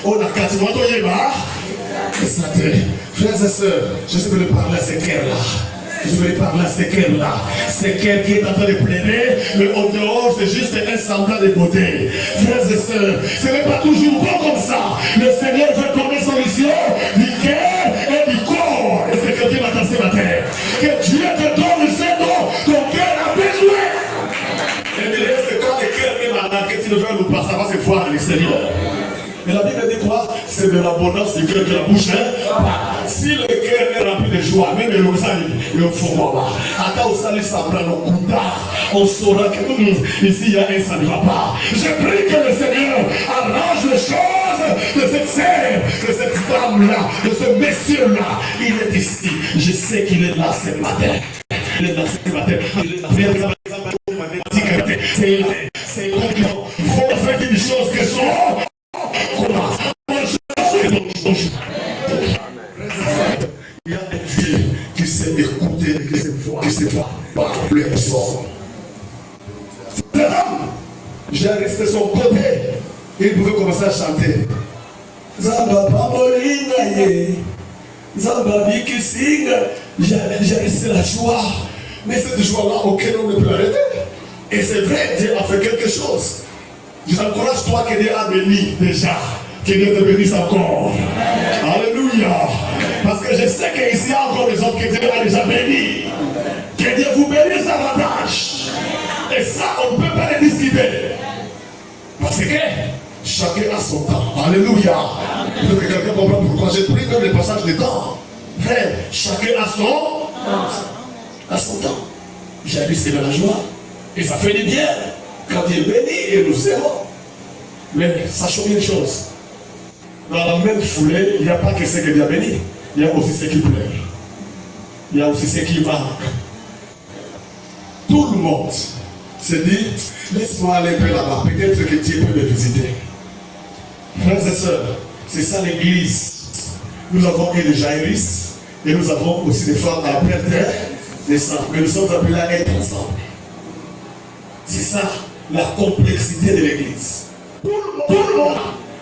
on a quatre mois, frères et sœurs, je vais lui parler à ces cœurs-là. Je vais lui parler à ces cœurs-là. Ces cœurs qui est en train de plaider, mais au dehors, c'est juste un semblant de beauté. Frères et sœurs, ce n'est pas toujours bon comme ça. Le Seigneur veut donner son mission du cœur et du corps. Et c'est que Dieu m'attend ce matin. Que Dieu te donne ce dont ton cœur a besoin. Et il reste quand le cœur est malade, que tu ne veux pas, ça va se voir à l'extérieur. Mais la Bible dit quoi? C'est de l'abondance du cœur de la bouche. Si le cœur est rempli de joie, même le rosali, le format, attends au salut, ça prend le coup d'art. On saura que ici il y a un, ça ne va pas. Je prie que le Seigneur arrange les choses de cette sœur, de cette femme-là, de ce monsieur-là. Il est ici. Je sais qu'il est là ce matin. Il est là ce matin. C'est concluant. Il faut faire une chose que son. Il y a un Dieu qui sait écouter, qui sait voir par le fort. J'ai resté son côté. Il pouvait commencer à chanter. Zamba Pamolina ye, Zamba Bikisinga. J'ai resté la joie. Mais cette joie-là, aucun homme ne peut l'arrêter. Et c'est vrai, Dieu a fait quelque chose. Je t'encourage, toi, que Dieu a béni déjà. Que Dieu te bénisse encore. Alléluia. Parce que je sais qu'ici, il y a encore des autres que Dieu a déjà bénis. Que Dieu vous bénisse davantage. Et ça, on ne peut pas le discuter. Parce que chacun a son temps. Alléluia. Peut-être que quelqu'un comprend pourquoi j'ai pris même les passages de temps. Frère, chacun a son temps. J'ai lu, c'est de la joie. Et ça fait du bien. Quand il est béni, et nous serons. Mais sachons une chose. Dans la même foulée, il n'y a pas que ce que Dieu a béni. Il y a aussi ce qui pleure. Il y a aussi ce qui marque. Tout le monde se dit, laisse-moi aller un peu là-bas. Peut-être que Dieu peut me visiter. Frères et sœurs, c'est ça l'église. Nous avons eu des jaïristes et nous avons aussi des femmes à perdre des sangs. Mais nous sommes appelés à être ensemble. C'est ça la complexité de l'église. Tout le monde.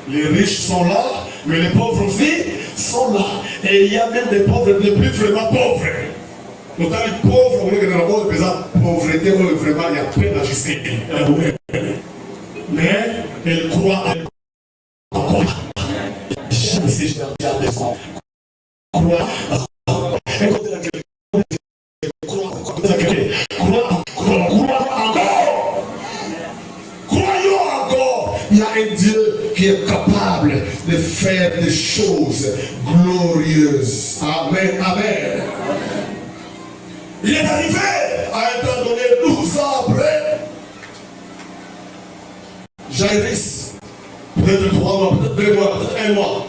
Les riches sont là, mais les pauvres aussi sont là. Et il y a même des pauvres, les plus vraiment pauvres. Autant les pauvres, on est dans la mode, pauvreté, vraiment, il y a peine à justifier. Mais elle croit chose glorieuse. Amen, amen. Il est arrivé à un temps donné, 12 ans après, Jairus, peut-être 3 mois, peut-être 2 mois, peut-être 1 mois,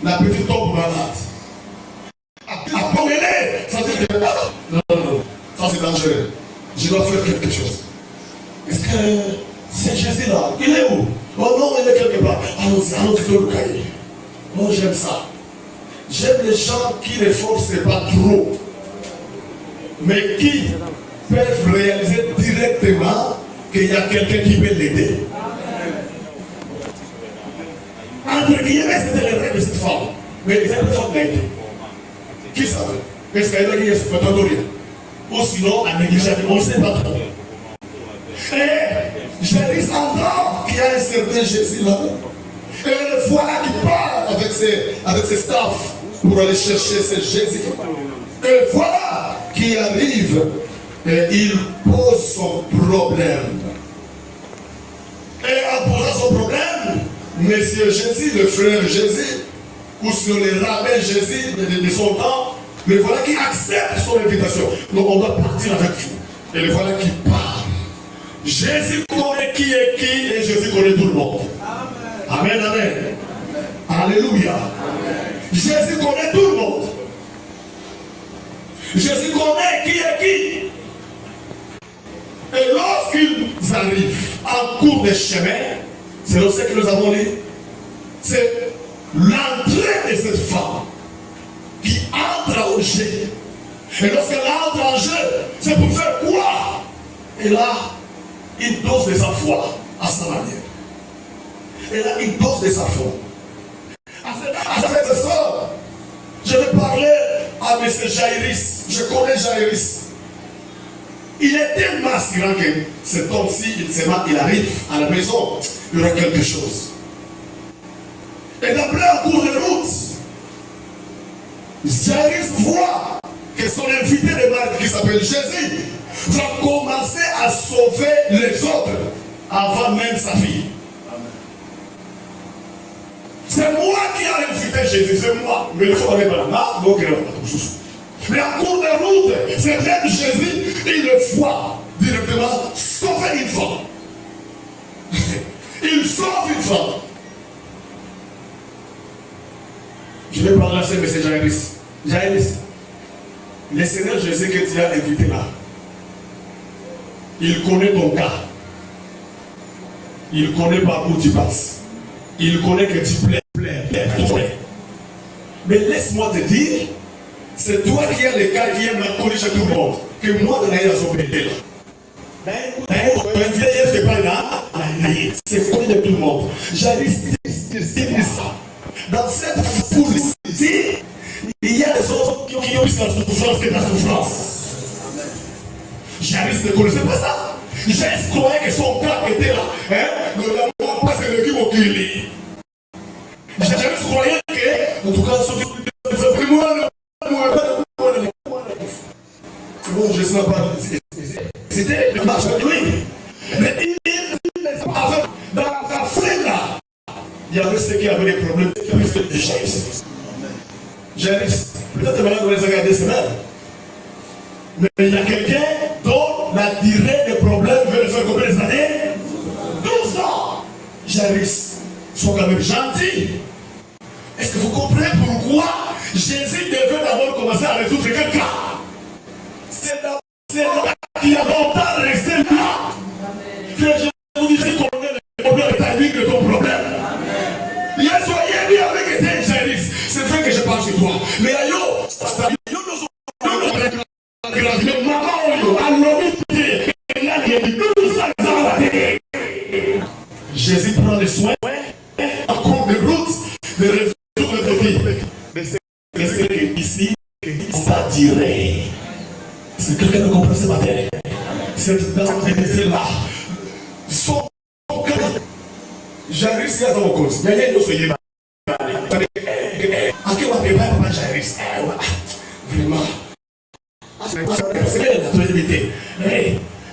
la petite tombe malade. Abandonné, ça dit que non, ça c'est dangereux. Je dois faire quelque chose. Est-ce que c'est Jésus là? Il est où? Oh non, il est quelque part. Allons-y dans le cahier. Oh, j'aime ça. J'aime les gens qui ne forcent pas trop, mais qui peuvent réaliser directement qu'il y a quelqu'un qui peut l'aider. Entre guillemets, c'était le rêve de cette femme. Mais cette femme l'a aidé. Qui savait? Est-ce qu'elle a dit ce ou sinon, elle négligeait, on ne sait pas trop. Et Jairus entend qu'il y a un certain Jésus là. Et le voilà qui part avec ses staffs pour aller chercher ce Jésus. Et voilà qui arrive et il pose son problème. Et en posant son problème, Monsieur Jésus, le frère Jésus, ou sur les rabbins Jésus de son temps, le voilà qui accepte son invitation. Donc on doit partir avec vous. Et le voilà qui part. Jésus connaît qui est qui et Jésus connaît tout le monde. Amen, amen. Alléluia. Jésus connaît tout le monde. Jésus connaît qui est qui. Et lorsqu'ils arrivent en cours de chemin, c'est ce que nous avons lu, c'est l'entrée de cette femme qui entre en jeu. Et lorsqu'elle entre en jeu, c'est pour faire quoi? Et là, il dose de sa foi à sa manière. Et là, il dose de sa foi. À cette soeur, je vais parler à M. Jairus. Je connais Jairus. Il est tellement assurant que cet homme-ci, il arrive à la maison, il y aura quelque chose. Et d'après un cours de route, Jairus voit que son invité de marque qui s'appelle Jésus va commencer à sauver les autres avant même sa fille. C'est moi qui ai invité Jésus, c'est moi. Mais il faut aller par là, donc il va pas toujours. Mais en cours de route, c'est même Jésus, il le voit directement sauver une femme. Il sauve une femme. Je vais parler à ce monsieur Jairus. Jairus, le Seigneur Jésus que tu as invité là, il connaît ton cas. Il connaît par où tu passes. Il connaît que tu plais. Mais laisse-moi te dire, c'est toi qui as le cas qui aime la corriger tout le monde. Que moi, je n'ai pas sauvé là. C'est connu de tout le monde. Jairus dit ça. Dans cette foule ici, il y a des autres qui ont plus la souffrance que la souffrance. Jairus ne connaissait pas ça. Jairus croyait que son cas était là. Ne l'amour pas c'est le qui m'a cueilli. Jairus croyait que, en tout cas, c'est bon, je ne sais pas. C'était le marche de lui. Mais dans la frère là, il y avait ceux qui avaient des problèmes plus de Jairus. Jairus, peut-être maintenant vous les regardez cela. Mais il y a quelqu'un dont la durée des problèmes veut le faire combien des années? 12 ans. Jairus sont quand même gentils. Est-ce que vous comprenez pourquoi Jésus devait d'abord commencer à résoudre quelqu'un? C'est là qui a longtemps resté là. Que je vous disais qu'on connaît le problème de ta vie que ton problème. Il y a soyez bien avec tes Jairus. C'est vrai que je parle sur toi. Mais ayo, Jésus prend le soin en cours de route de résoudre le défi. Mais c'est que ici, ça dirait. C'est quelqu'un qui comprend ce matin. Cette dame était là. Son cœur. Jairus, il y a dans mon cause. Il y a une autre soyez. À qui on va préparer papa Jairus? Vraiment.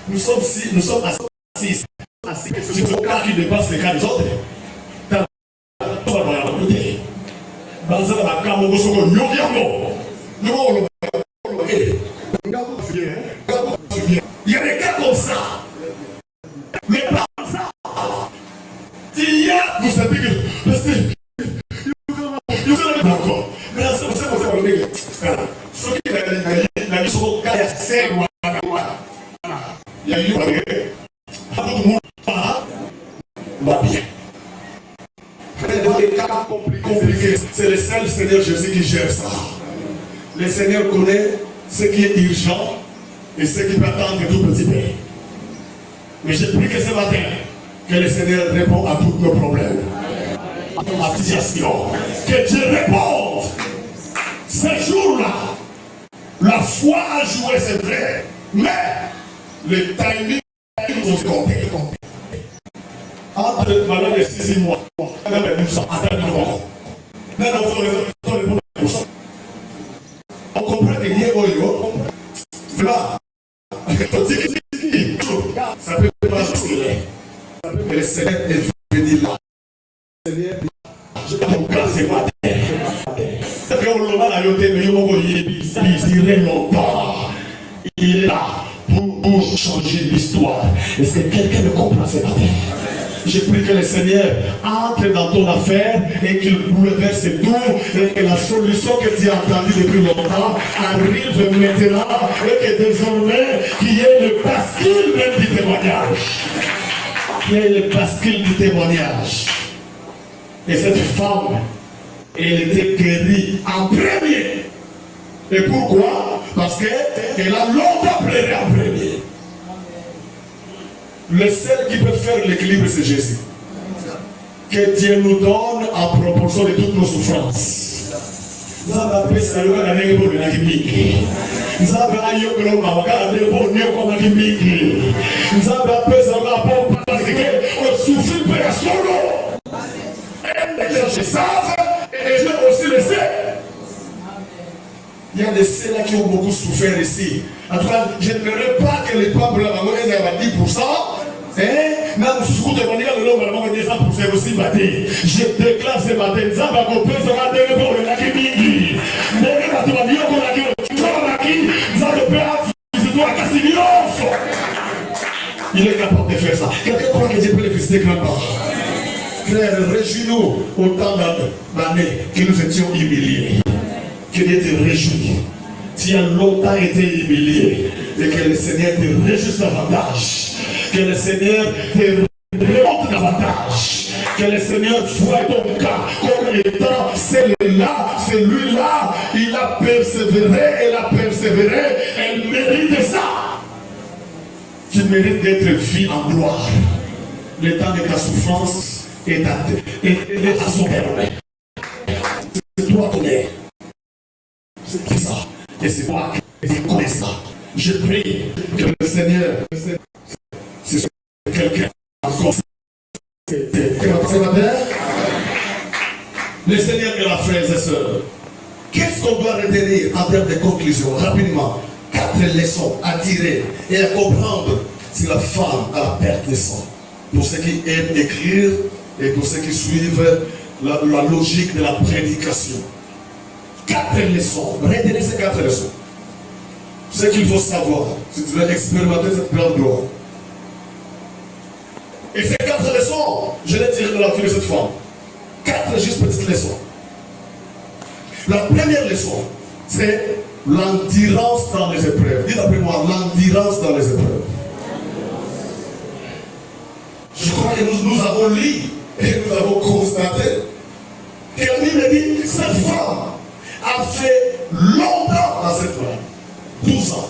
Nous sommes assis. C'est ton cas qui dépasse les cas des autres. Dans la Il y a des cas comme ça. Mais pas ça. Il y a, vous savez que, encore. Mais là, c'est pour ça qu'on fait le nègre. Ce qui est la mission, il y a 5 mois. Il y a eu, tout le monde va bien. Dans les cas compliqués, c'est le seul Seigneur Jésus qui gère ça. Le Seigneur connaît ce qui est urgent et ce qui peut attendre tout petit peu. Mais j'ai pris que ce matin, que le Seigneur répond à tous nos problèmes, à ma situation. Que Dieu réponde. Ce jour-là, la foi a joué, c'est vrai, mais le timing nous compté. Entre malheur et 6 mois, on comprend que rien là, ça peut pas basculer. Mais le Seigneur est venu là. Je vais vous casser ma terre. C'est qu'on l'a mal à yoter, mais il dirait longtemps. Il est là pour changer l'histoire. Est-ce que quelqu'un me comprend ce matin? Je prie que le Seigneur entre dans ton affaire et qu'il bouleverse tout et que la solution que tu as entendue depuis longtemps arrive maintenant et que désormais qu'il y ait le bascule même du témoignage. Qu'il y ait le bascule du témoignage. Et cette femme, elle était guérie en premier. Et pourquoi? Parce qu'elle a longtemps pleuré en premier. Le seul qui peut faire l'équilibre, c'est Jésus. Que Dieu nous donne en proportion de toutes nos souffrances. Nous avons appelé ça le gars de la Kimiki. Nous avons appelé ça le gars de Nous avons appelé ça le gars parce qu'on souffre de la solo. Les savent et Dieu aussi le sait. Il y a des ceux-là qui ont beaucoup souffert ici. En tout cas, je n'aimerais pas que les peuples là-bas aient 10%. Mais je aussi je déclare ce matin, il est capable de faire ça. Quelqu'un croit que Dieu peut les visiter grandement. Frère, réjouis-nous autant d'années que nous étions humiliés. Que Dieu te réjouit. Tu as longtemps été humilié et que le Seigneur te réjouisse davantage. Que le Seigneur te remonte davantage. Que le Seigneur voit ton cas comme étant celui-là, il a persévéré, elle a persévéré, elle mérite ça. Tu mérites d'être vie en gloire. Le temps de ta souffrance est à son terme. C'est toi qui es. C'est ça. Et c'est toi qui connais ça. Je prie que le Seigneur, c'est quelqu'un encore. Le Seigneur et la frères et sœurs, qu'est-ce qu'on doit retenir en termes de conclusion? Rapidement, 4 leçons à tirer et à comprendre sur la femme à la perte de sang. Pour ceux qui aiment écrire et pour ceux qui suivent la logique de la prédication. 4 leçons. Retenez ces 4 leçons. Ce qu'il faut savoir, si tu veux expérimenter cette grande gloire. Et ces 4 leçons, je les dirai de la vie de cette femme. 4 juste petites leçons. La première leçon, c'est l'endurance dans les épreuves. Dites après moi, l'endurance dans les épreuves. Je crois que nous avons lu et nous avons constaté que la Bible dit, cette femme a fait longtemps dans cette vie. 12 ans.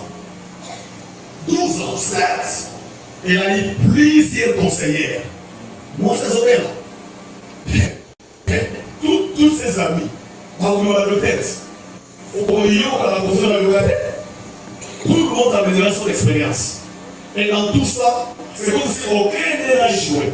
12 ans, 7. Elle a eu plusieurs conseillères. Moi, ces honnêtes-là. Tous ses amis, tout le monde amènera son expérience. Et dans tout ça, c'est comme si aucun n'a échoué.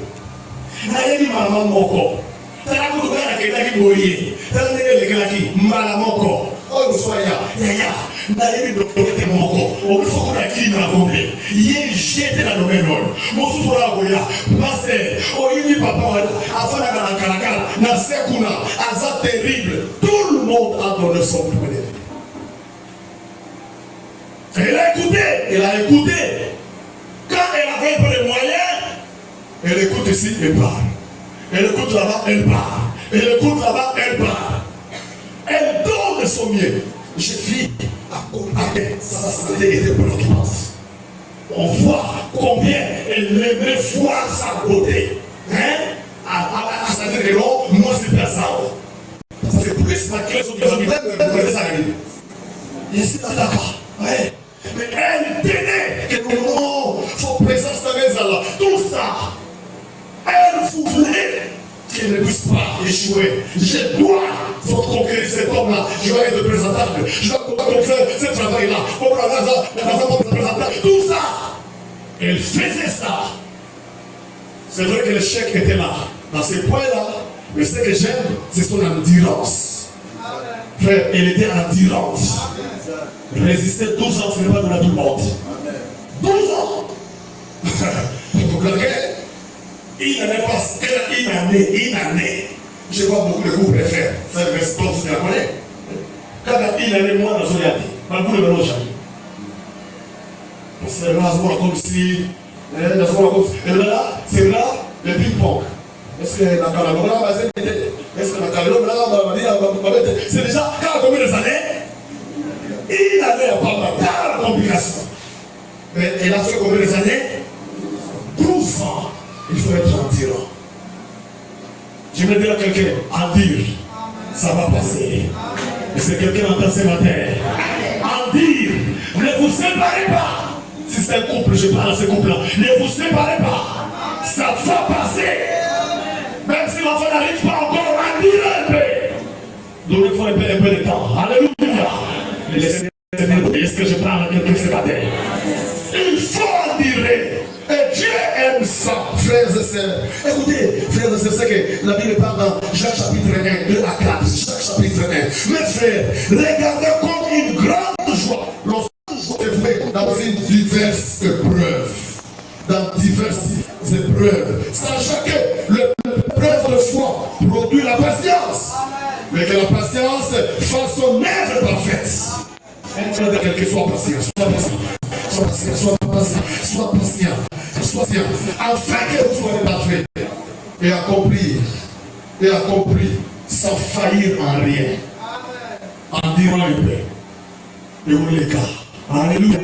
Nayebi maman moko. Tala kutukana ketaki boye. Tala nege lekelaki mala moko. Oh soya ya. Nayebi dokete moko. Okufoko na kina kombe. Ye jete na domaine. Mosu fora boya. Passer. Oyini papa wala. Afana kana kana na sekuna. Aza terrible. Tout le monde a donné son premier. Elle a écouté. Quand elle avait un peu de moyens, elle écoute ici, elle part. Elle écoute là-bas, elle part. Elle écoute là-bas, elle part. Elle donne de son mieux. Je vis à combien sa santé était préoccupante. On voit combien elle aimait voir sa beauté. Hein? À certains égards, moi c'est personne. Ça fait plus ma clé sur les hommes de ça. Ici, d'accord. Ouais. Mais elle tenait que non, son présence dans les Allah. Tout ça, elle voulait qu'elle ne puisse pas échouer. Je dois conquérir cet homme-là. Je dois être présentable. Je dois faire ce travail-là. Tout ça, elle faisait ça. C'est vrai que l'échec était là. Dans ces points-là, mais ce que j'aime, c'est son endurance. Frère, elle était endurante. Résister 12 ans, ce n'est pas donné à tout le monde. 12 ans. Vous connaissez? Il n'en est pas une année. Je vois beaucoup de groupes préfèrent. Ça ne reste pas, tu la connais. Quand il y a une année, moi, dans son yadi, pas beaucoup de mélange. C'est là, comme si. Et là, c'est là, le ping-pong. Est-ce que dans Calabora, est-ce que dans Calabora, c'est déjà, quand combien de années? Il n'avait pas la complication. Mais elle a fait combien d'années? 12 ans. Il faut être endurant. Je vais dire à quelqu'un, en dire, ça va passer. Et c'est quelqu'un entend ce matin. En dire, ne vous séparez pas. Si c'est un couple, je parle à ce couple-là. Ne vous séparez pas. Ça va passer. Même si l'enfant n'arrive pas encore, en dire un peu. Donc il faut un peu de temps. Alléluia. Est-ce que je parle à quelqu'un ce matin? Il faut en dire. Et Dieu aime ça, frères et sœurs. Écoutez, frères et sœurs, c'est que la Bible parle dans Jacques chapitre 1, 2 à 4. Jacques chapitre 1. Mes frères, regardez comme une grande joie lorsque vous êtes dans une diverse épreuve. Dans diverses épreuves. Sachant que l'épreuve de foi produit la patience. Mais que la patience fasse son œuvre parfaite. Quel que soit patient, sois patient, afin que vous soyez parfaits et accomplis sans faillir en rien. En dirant un peu. Et vous les gars. Alléluia.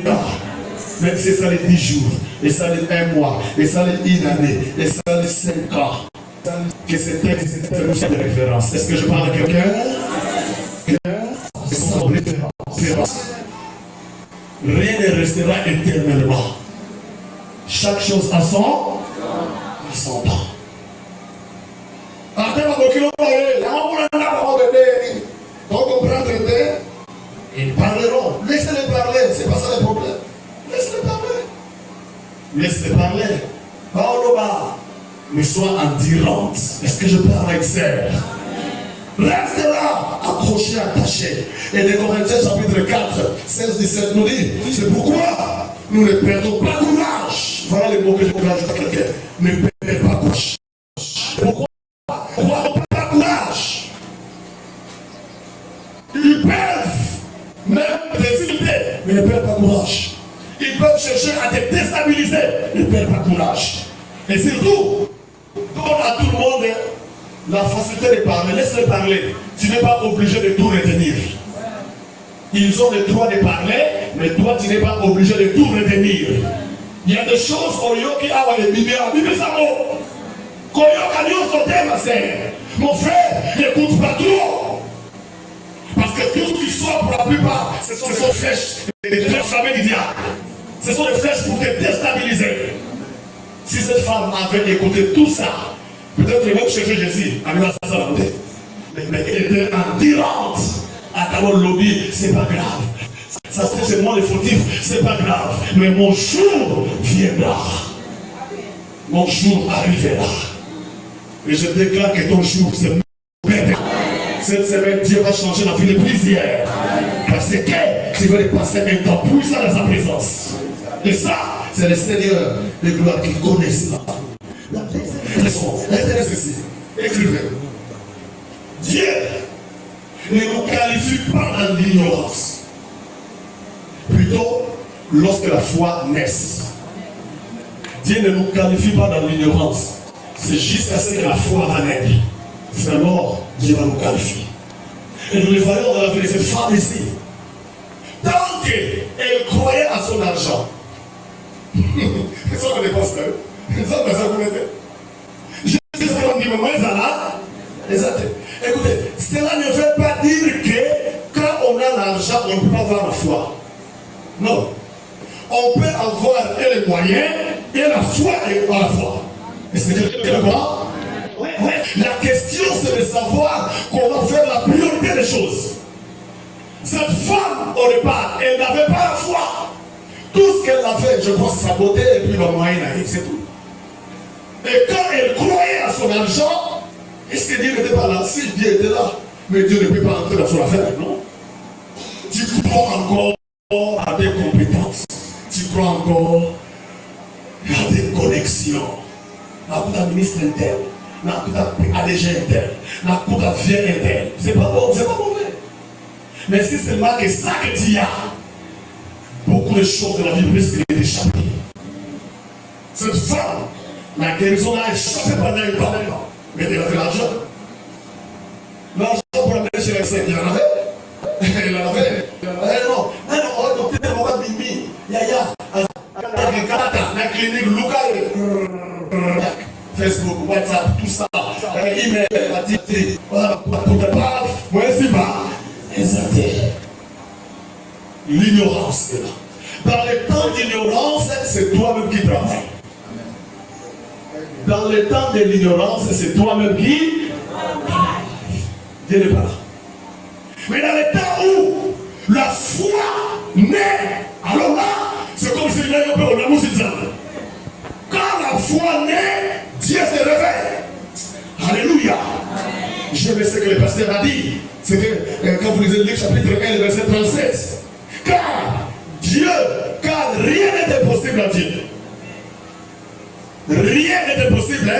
Même si ça les 10 jours, et ça les 1 mois, et ça les 1 année, et ça les 5 ans. Que c'est un de référence. Est-ce que je parle à quelqu'un? C'est son référence. Rien ne restera éternellement. Chaque chose a son temps. Ils parleront. Laissez-les parler. C'est pas ça le problème. Laissez-les parler. Laissez-les parler. Paolo, mais sois endurante. Est-ce que je parle avec sœur? Reste là, accroché, attaché. Et les Corinthiens chapitre 4, 16-17 nous dit, c'est pourquoi nous ne perdons pas courage. Voilà les mots que je peux ajouter à quelqu'un. Ne perdez pas courage. Pourquoi? Pourquoi pas courage? Ils peuvent même décider, mais ne perdent pas courage. Ils peuvent chercher à te déstabiliser, ne perdent pas courage. Et surtout, donne à tout le monde la facilité de parler, laisse-les parler. Tu n'es pas obligé de tout retenir. Ils ont le droit de parler, mais toi tu n'es pas obligé de tout retenir. Il y a des choses qui ont les lumières. Mon frère, n'écoute pas trop. Parce que tout ce qui sort pour la plupart, ce sont des flèches, des flèches du diable. Ce sont des flèches pour te déstabiliser. Si cette femme avait écouté tout ça, peut-être qu'elle va chercher Jésus. Mais elle était endurante. À d'abord lobby, c'est pas grave. Ça c'est moi le fautif, c'est pas grave. Mais mon jour viendra. Mon jour arrivera. Et je déclare que ton jour, c'est maintenant. Cette semaine, Dieu va changer la vie de plusieurs. Parce que tu vas passer un temps puissant dans sa présence. Et ça, c'est le Seigneur de gloire qui connaît cela. La deuxième raison, intéresse ici. Écrivez. Dieu ne nous qualifie pas dans l'ignorance. Plutôt, lorsque la foi naît. Dieu ne nous qualifie pas dans l'ignorance. C'est jusqu'à ce que la foi va naître. C'est alors Dieu va nous qualifier. Et nous le voyons dans la vie de cette femme ici. Tant qu'elle croyait à son argent. C'est ça qu'on dépense là. C'est ça qu'on était. Jusqu'à ce qu'on dit, mais moi, ça là. Exact. Écoutez, cela ne veut pas dire que quand on a l'argent, on ne peut pas avoir la foi. Non. On peut avoir les moyens et la foi et pas la foi. Est-ce que tu es d'accord? Ouais. La question c'est de savoir comment faire la priorité des choses. Cette femme, au départ, elle n'avait pas la foi. Tout ce qu'elle avait, je pense, sa beauté et puis le moyen, c'est tout. Et quand elle croyait à son argent, est-ce que Dieu n'était pas là? Si Dieu était là, mais Dieu ne peut pas entrer dans son affaire, non? Tu crois encore à des compétences. Tu crois encore à des connexions. À un ministre interne, à des gens internes, à un vieux interne. C'est pas bon, c'est pas mauvais. Mais si c'est là que ça que tu as, beaucoup de choses de la vie risquent d'échapper. Cette femme, la guérison a échappé pendant une période. Mais elle avait l'argent. L'argent pour la mettre chez les médecins, il en avait. Elle en avait. Non, on va docter mon gars Bimbi, Yaya, la clinique, Luca, Facebook, WhatsApp, tout ça, email, moi c'est pas. L'ignorance est là. Dans les temps d'ignorance, c'est toi-même qui travailles. Dans le temps de l'ignorance, c'est toi-même qui travaille. Dieu n'est pas là. Mais dans le temps où la foi naît, alors là, c'est comme si il y avait un peu au l'amour d'Israël. Quand la foi naît, Dieu se réveille. Alléluia. J'aime ce que le pasteur a dit. C'est que quand vous lisez Luc chapitre 1, verset 37. Car rien n'était possible à Dieu. Rien n'était possible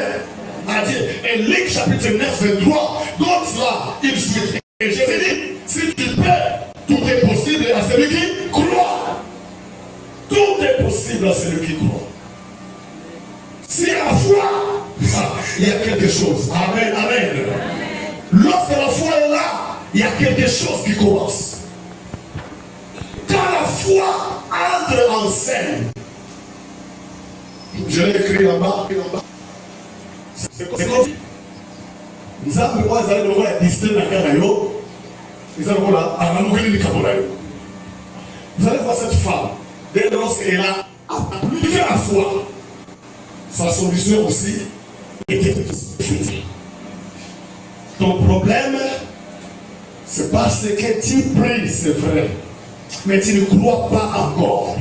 à Dieu. Et Luc chapitre 9, 23, donc cela, il suit. Et je te dis, si tu peux, tout est possible à celui qui croit. Tout est possible à celui qui croit. Si la foi, il y a quelque chose. Amen, amen. Lorsque la foi est là, il y a quelque chose qui commence. Quand la foi entre en scène, je l'ai écrit là-bas. C'est comme nous avons besoin de distinguer la carayo. Nous allons là, à la nouvelle du Cameroun. Vous allez voir cette femme, dès lorsqu'elle a appliqué la foi, sa solution aussi était faite. Ton problème, c'est parce que tu pries, c'est vrai, mais tu ne crois pas encore.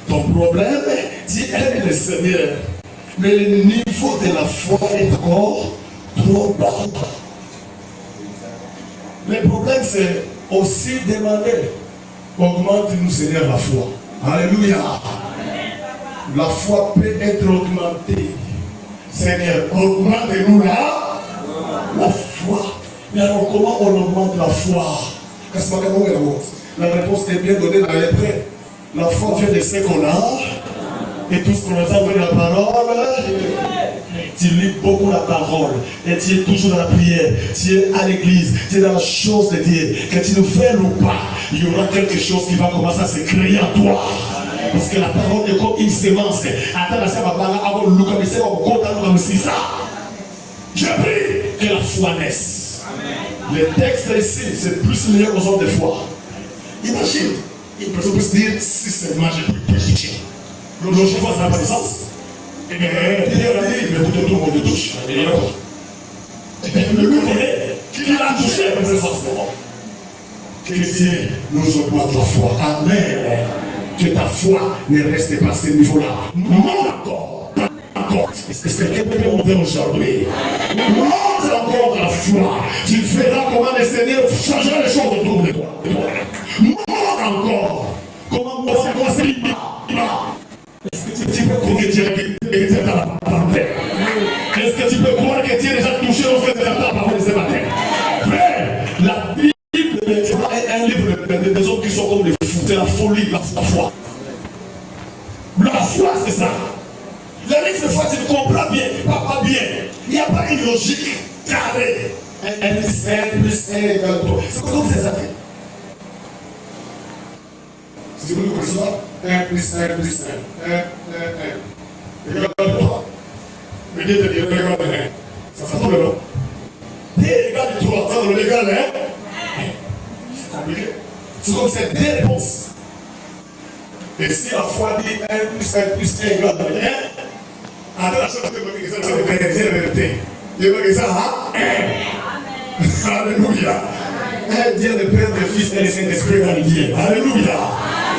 Ton problème, tu aimes le Seigneur, mais le niveau de la foi est encore trop bas. Le problème, c'est aussi demander, augmente-nous Seigneur la foi. Alléluia. La foi peut être augmentée. Seigneur, augmente-nous la foi. Mais alors comment on augmente la foi? La réponse est bien donnée dans les prêts. La foi vient de ce qu'on a. Et tout ce qu'on entend de la parole. Tu lis beaucoup la parole. Et tu es toujours dans la prière. Tu es à l'église. Tu es dans la chose de Dieu. Que tu nous fais ou pas, il y aura quelque chose qui va commencer à se créer en toi. Parce que la parole est comme une sémence. Je prie que la foi naisse. Le texte ici, c'est plus lié aux hommes de foi. Imagine, une personne peut se dire, si seulement j'ai pu prêcher. Le foi, ça n'a pas de sens. Eh bien, il a dit, mais tout le monde touche. Le lui connaît, qui l'a touché, mais c'est sens. Que Dieu nous augmente la foi. Amen. Que ta foi ne reste pas à ce niveau-là. Non encore. Est-ce que quelqu'un peut monter aujourd'hui? Monte encore la foi. Tu verras comment le Seigneur changera les choses autour de toi. Monte encore. Comment moi c'est est-ce que tu peux croire que tu es dans la parole? Est-ce que tu peux croire que tu es déjà touché lorsque tu entends la parole de ce matin? Frère, La foi, c'est ça. La next fois, tu comprends bien, pas bien. Il n'y a pas une logique carrée. 1 plus 1 plus 1 égale 3. C'est comme ça. Si vous voulez ça, 1 plus 1 plus 1. 1, 1, 1. Égale 3. Mais 2 égale 1. Ça tombe là. 2 égale 3. Ça donne l'égal 1. C'est compliqué. C'est comme c'est deux réponses. Et si la foi dit 1 plus 1 plus 1 égale 1, attends, la chose que c'est la vérité. Il veut que ça, hein? Alléluia. Dieu le Père, le Fils et le Saint-Esprit dans le Dieu. Alléluia.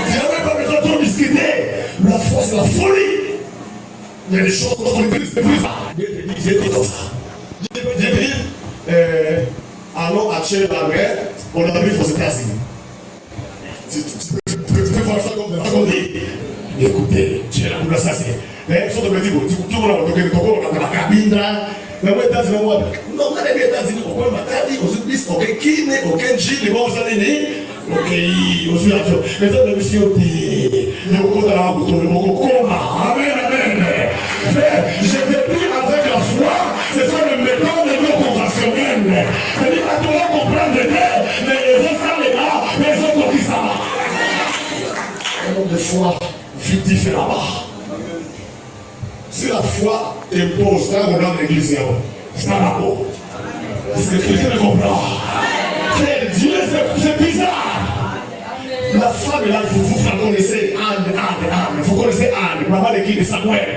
Tu n'avais pas besoin de trop discuter. La foi, c'est la folie. Il y a des choses qu'on ne plus. Dieu dit comme ça. Dieu dit, allons acheter la mer, on arrive aux États-Unis. Tu peux voir ça comme on dit. Écoutez, tu es là pour l'assassiner. Mais ça te dit, tu vois, on a la cabine là. Mais moi, États-Unis, non, on a les États-Unis, on peut m'attendre, on se dit, ok, qui n'est aucun G, les bons, vous allez dire, ok, on se dit, mais ça, le monsieur, le coco dans la bouton, le coco, amen, amen. Je déplie avec la foi, c'est ça le méthode de nos conventionnels. C'est-à-dire, à toi, on comprend de mais les autres, ça les là, mais les autres, qui ça va. Un homme de foi vit différemment. Si la foi impose dans le nom de l'église, c'est pas la peau. Parce que quelqu'un le comprend. Frère, Dieu, c'est bizarre. La femme est là, vous connaissez Anne. Vous connaissez Anne, maman de qui? De Samuel.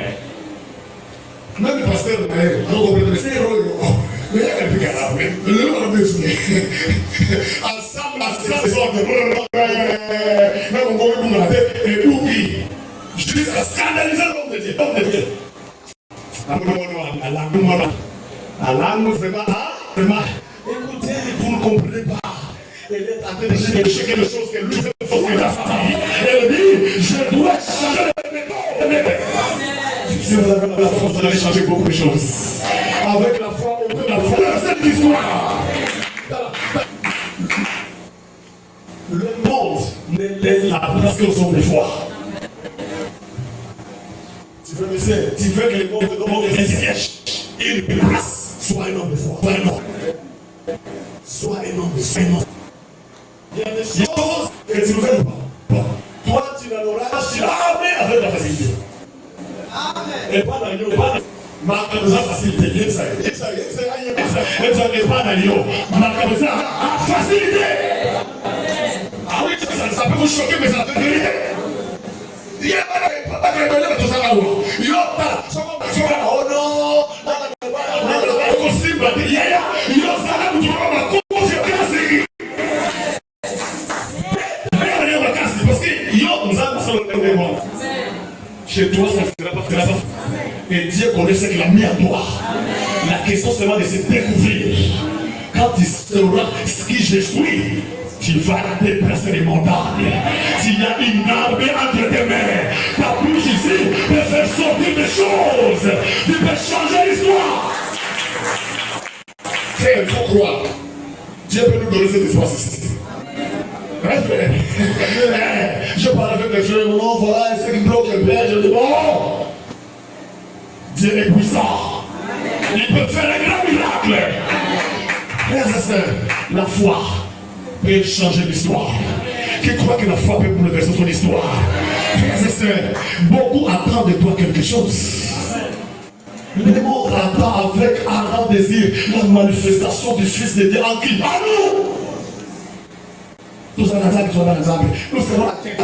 Même le pasteur, vous comprenez, c'est héros. Mais il y a quelqu'un qui est là, mais le nom de Dieu. Ensemble, ils sont même on va vous demander, et oublie. Jusqu'à scandaliser l'homme de Dieu. La langue, vraiment, écoutez, vous ne comprenez pas. Elle est en train de chercher quelque chose que lui fait sauver la famille. Elle dit, je dois changer de méthode. Si vous avez la force, vous allez changer beaucoup de choses. Avec la foi, on peut la foi dans cette histoire. Le monde ne laisse la place que nous sommes des fois. Tu veux que les monde te demandent des sièges et une place. Sois un homme de foi. Sois un homme de foi. Il y a des choses que tu ne veux pas. Toi, tu n'en auras pas. Tu l'as avec la facilité. Et pas dans l'eau. Marque nous a facilité. Ça n'est pas dans l'eau. Marque nous a facilité. Ah oui, ça peut vous choquer, mais ça peut vous dire. Il y a pas de réveiller tout ça là-haut. Il y a pas. Oh non. Il y a ça là où tu vas ma confiance. Parce que nous avons besoin de chez toi, ça ne sera pas. Et Dieu connaît ce qu'il a mis à toi. La question seulement de se découvrir. Quand tu sauras ce que je suis, tu vas déplacer les montagnes. S'il y a une arme entre tes mains, ta bouche ici peut faire sortir des choses. Tu peux changer l'histoire. Frère, il faut croire. Dieu peut nous donner cette histoire ici. Je parle avec les frères, non, voilà, c'est qui bloque le père, je dis bon. Dieu est puissant. Il peut faire un grand miracle. Frères et sœurs, la foi peut changer l'histoire. Qui croit que la foi peut bouleverser son histoire? Frères et sœurs, beaucoup attendent de toi quelque chose. Le monde attend avec ardent désir la manifestation du Fils de Dieu en qui? À nous! Nous serons la tête. Un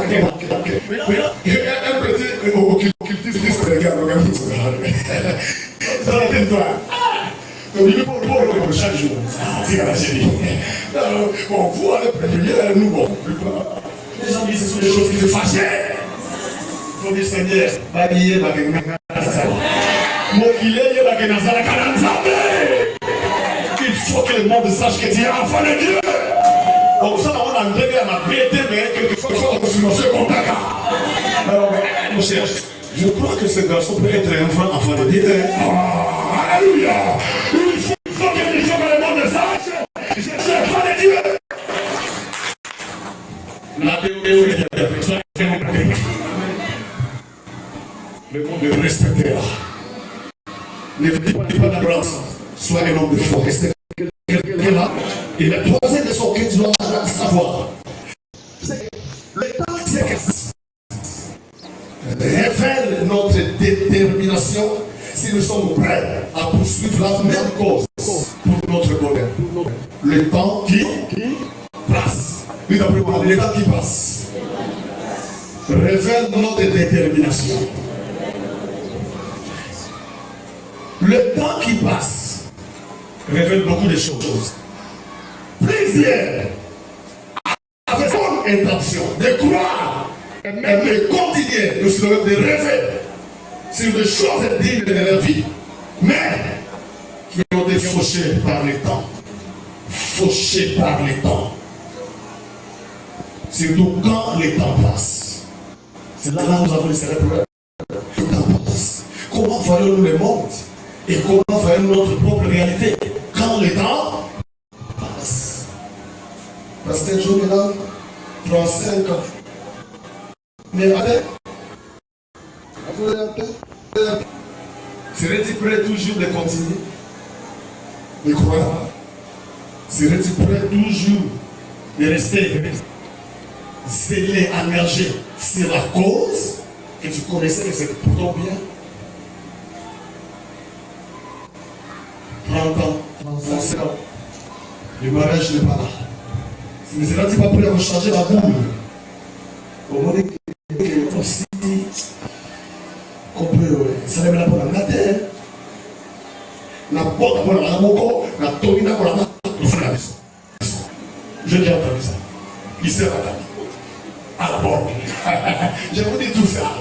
petit occultiste regarde. Dans la tête, toi. Il est pour chaque jour. C'est la chérie. Bon, vous allez prévenir nous. Bon. Les gens disent que ce sont des choses qui se fâchent. Il faut dire Seigneur, baguiller, baguiller. Il faut que le monde sache que tu es enfant de Dieu. Donc ça, on a un dégât à ma bête, mais quelquefois, on se lance comme ça. Alors, mon cher, je crois que ce garçon peut être un enfant de Dieu. Alléluia. Il faut que le monde sache. Je suis enfant de Dieu. La théorie Le monde le respectera. Ne faites pas d'absence. Sois un homme de foi. Restez quelqu'un là. Et la troisième leçon que tu dois savoir, c'est le temps révèle notre détermination si nous sommes prêts à poursuivre la même cause pour notre bonheur. Le temps qui passe. Oui, d'après moi, le temps qui passe révèle notre détermination. Le temps qui passe révèle beaucoup de choses. Plusieurs avaient bonne intention de croire et même de continuer de rêver sur des choses dignes de leur vie, mais qui ont été fauchées par le temps. Fauchées par le temps. Surtout quand le temps passe. C'est là où nous avons laissé le problème. Le temps passe. Comment voyons-nous le monde? Et comment voyons-nous notre propre réalité quand le temps passe? Pasteur Joe est là, 35 ans. Mais allez, serais-tu prêt toujours de continuer de croire? Serais-tu prêt toujours de rester zélé, engagé sur la cause que tu connaissais que c'est pour ton bien? 30 ans, 35 ans, le mariage n'est pas là. Ne seras-tu pas prêt à changer la boule? Au moment que aussi, qu'on peut, ça lève la bonne à la terre. La porte pour la moko, la tomina pour la main, la maison. Je l'ai entendu ça. Il s'est entendu. À la porte. Je vous dis tout ça.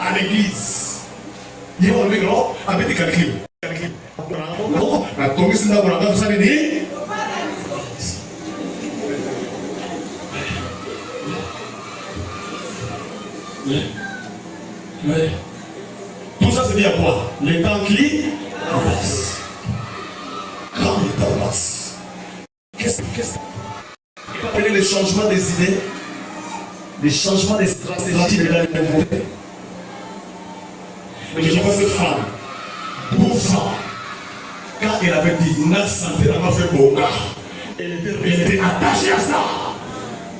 À l'église. Il y a un mec là, avec des calculs. Non, la tomina pour la main, vous savez dire? Oui. Tout ça, c'est bien quoi? Les temps qui passent. Quand le temps passe, qu'est-ce que vous appelez les changements des idées, les changements des stratégies de la vie? Mais je vois cette femme, 12 ans, quand elle avait dit na santé, elle m'a fait bon gars. Elle était attachée à ça.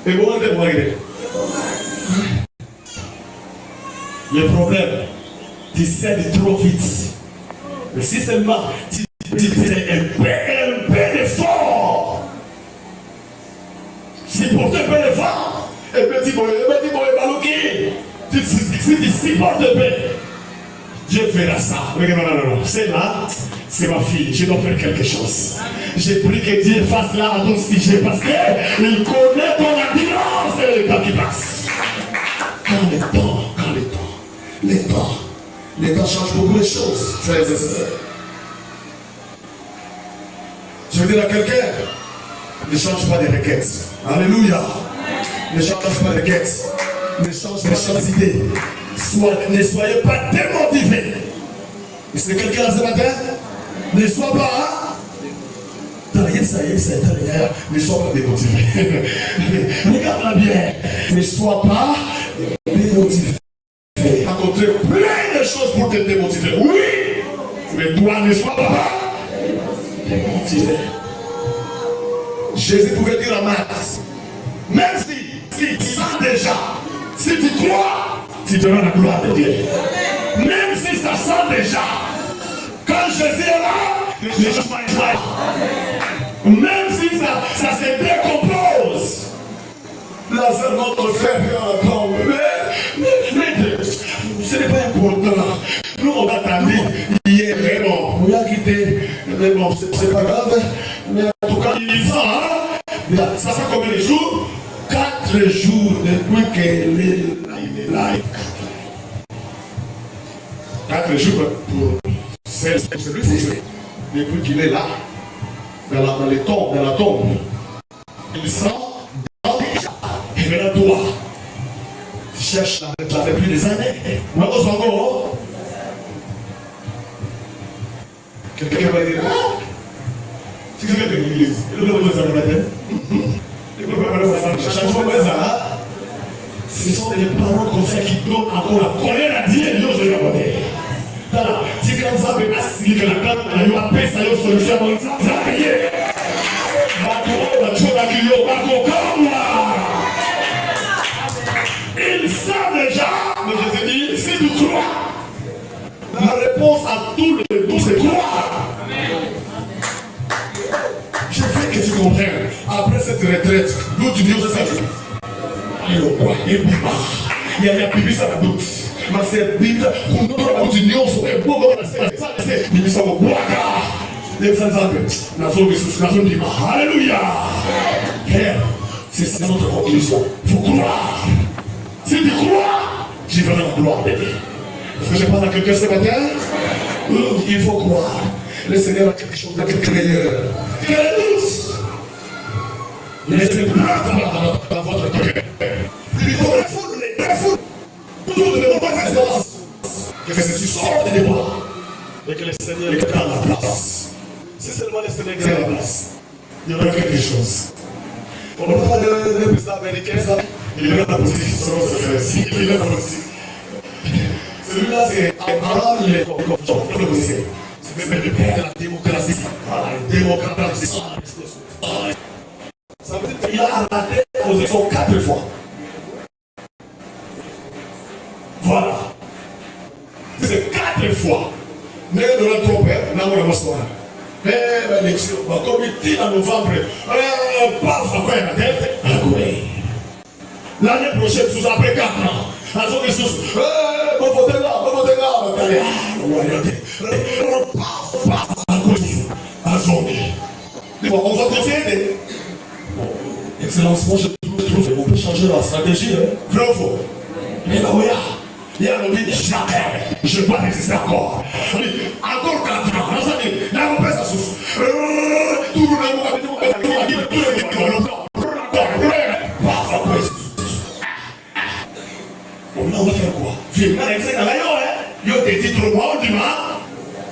Et bon, elle était. Le problème, tu cèdes trop vite. Mais si seulement tu fais un peu d'effort, si pour te faire l'effort, et puis tu si tu supportes de paix, Dieu fera ça. Non. C'est là, c'est ma fille, je dois faire quelque chose. J'ai pris que Dieu fasse là à ton sujet parce qu'il connaît ton endurance et le temps qui passe. Les temps changent beaucoup de choses, frères et sœurs. Je veux dire à quelqu'un, ne change pas de requêtes. Alléluia. Ne change pas de requêtes. Ne change pas d'idées. Ne soyez pas démotivés. Et c'est quelqu'un ce matin? Ne sois pas. Ne sois pas démotivé. Regarde-la bien. Ne sois pas démotivé. Rencontrer plein de choses pour te démotiver. Oui, mais toi ne sois pas démotivé. Jésus pouvait dire à Max, même si tu sens déjà, si tu crois, tu verras la gloire de Dieu. Même si ça sent déjà, quand Jésus est là, les gens vont être. Même si ça se décompose. Lazare, notre frère, tombe. Mais ce n'est pas important. Nous, on va attendre hier, mais bon, on a quitté. Mais bon, c'est pas grave. Mais en tout cas, il sent, hein? Ça fait combien de jours? 4 jours depuis qu'il est là. 4 jours pour celui depuis qu'il est là, dans la tombe. Il sent. Et maintenant toi, tu cherches ça fait plus des années. Moi, on s'en va. Quelqu'un va dire, si quelqu'un de l'église, il doit vous avoir la tête. Il doit vous avoir la tête. Ce sont des paroles comme ça qui donnent encore la colère à Dieu. solution pour ça. Ils savent déjà, mais je te dis, si tu crois, la réponse à tous les doutes, c'est croire. Je veux que tu comprennes. Après cette retraite, d'où tu dis, c'est ça. Il y a Bibi, ça va doute. Mais c'est Bibi, pour nous, on continue, on se fait beau, c'est Bibi, ça va boire. Alléluia. Frère, c'est notre conclusion. Il faut croire. Si tu crois, tu verras la gloire de Dieu. Est-ce que je parle à quelqu'un ce matin? Il faut croire. Le Seigneur a quelque chose de quelque meilleur. Quel doute? Laissez gloire dans votre cœur. Il faut la foule. Tout le monde pas d'excellence. Que ceci sorte des bois. Et que le Seigneur est dans la place. Si seulement le Seigneur est dans la place, il y aura quelque chose. On ne parle pas de président américain. Il est dans la politique. Il est dans la politique. Celui-là, c'est Abraham, il est comme John. Vous le connaissez. C'est même le père de la démocratie. Voilà, la démocratie. Ça veut dire qu'il a raté aux élections 4 fois. Voilà. C'est 4 fois. Mais Donald Trump, là, on a l'histoire. Mais l'élection, comme il dit en novembre, paf, après la tête, l'année prochaine, sous après 4 ans, à son ressource, on vote là, on vote là, on va aller, on va procéder. Excellence, moi je trouve qu'on peut changer la stratégie, vrai ou faux? Mais là, il y a le dit jamais, je ne vais pas résister encore. Encore 4 ans, là on pèse la souffle. Tout le monde on va faire quoi? Finalement, il y a des titres moi, du mal,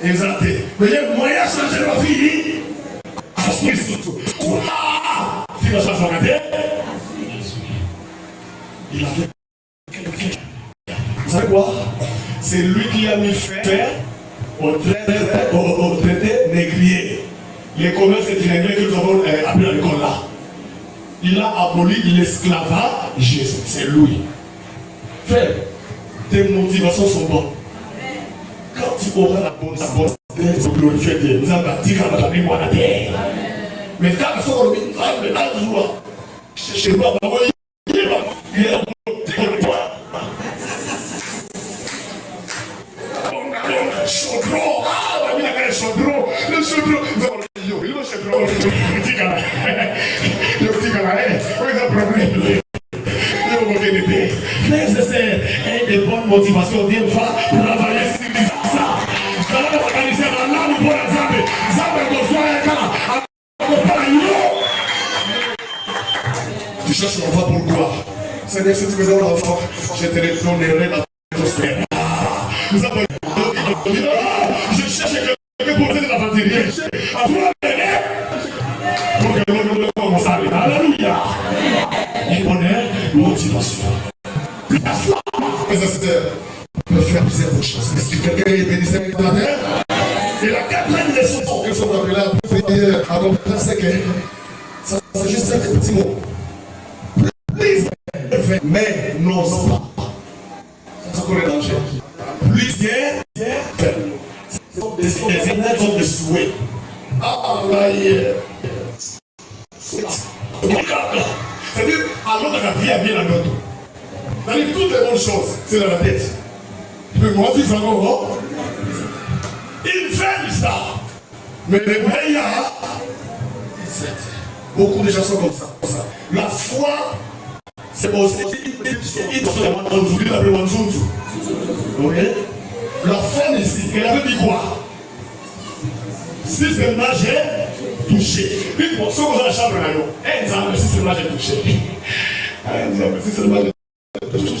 exalté. Mais il y a moyen de changer la vie. Il a changé la vie. Il a fait quelqu'un. Vous savez quoi? C'est lui qui a mis fin au traité négrier. Les commerces étrangers que nous avons appris à l'école là. Il a aboli l'esclavage. C'est lui. Frère, tes motivations sont bonnes. Quand tu auras la bonne tu vas glorifier Dieu. Nous avons dit qu'on va aller voir la terre. Mais quand il faut le jour, chez moi, il est là. Chaudron, il a le chaudron. Le chaudron, il le chaudron. Il a problème. Frères et sœurs, ayez de bonnes motivations. Dieu va travailler sur ça. Vous allez organiser la lame pour la Zambé. Zambé besoin tu cherches l'enfant pour quoi? Seigneur, si tu veux avoir l'enfant, je te donnerai la prospère. Nous avons je cherche quelqu'un pour faire de la ventilière. À toi, bébé. Pour que l'on commence à aller. Alléluia. Et bonheur, motivation. Mes ancêtres peuvent faire plusieurs choses. Est-ce que quelqu'un est béni dans la terre? Et la quatrième leçon que sont appelés là, à comprendre, c'est que ça c'est juste un petit mot. Mais non pas. Ça connaît le danger. Plusieurs sont des énergies de souhait. Ah là, c'est-à-dire, alors que la vie a bien la note. C'est-à-dire que toutes les bonnes choses, c'est dans la tête. Mais moi, je dis encore, il fait ça. Mais les meilleurs, beaucoup de gens sont comme ça. La foi, c'est aussi, la femme ici, elle avait dit quoi? Si seulement j'ai touché. Dites-moi, ce qu'on a dans la chambre, exemple, si seulement j'ai touché. Exemple, si seulement j'ai touché.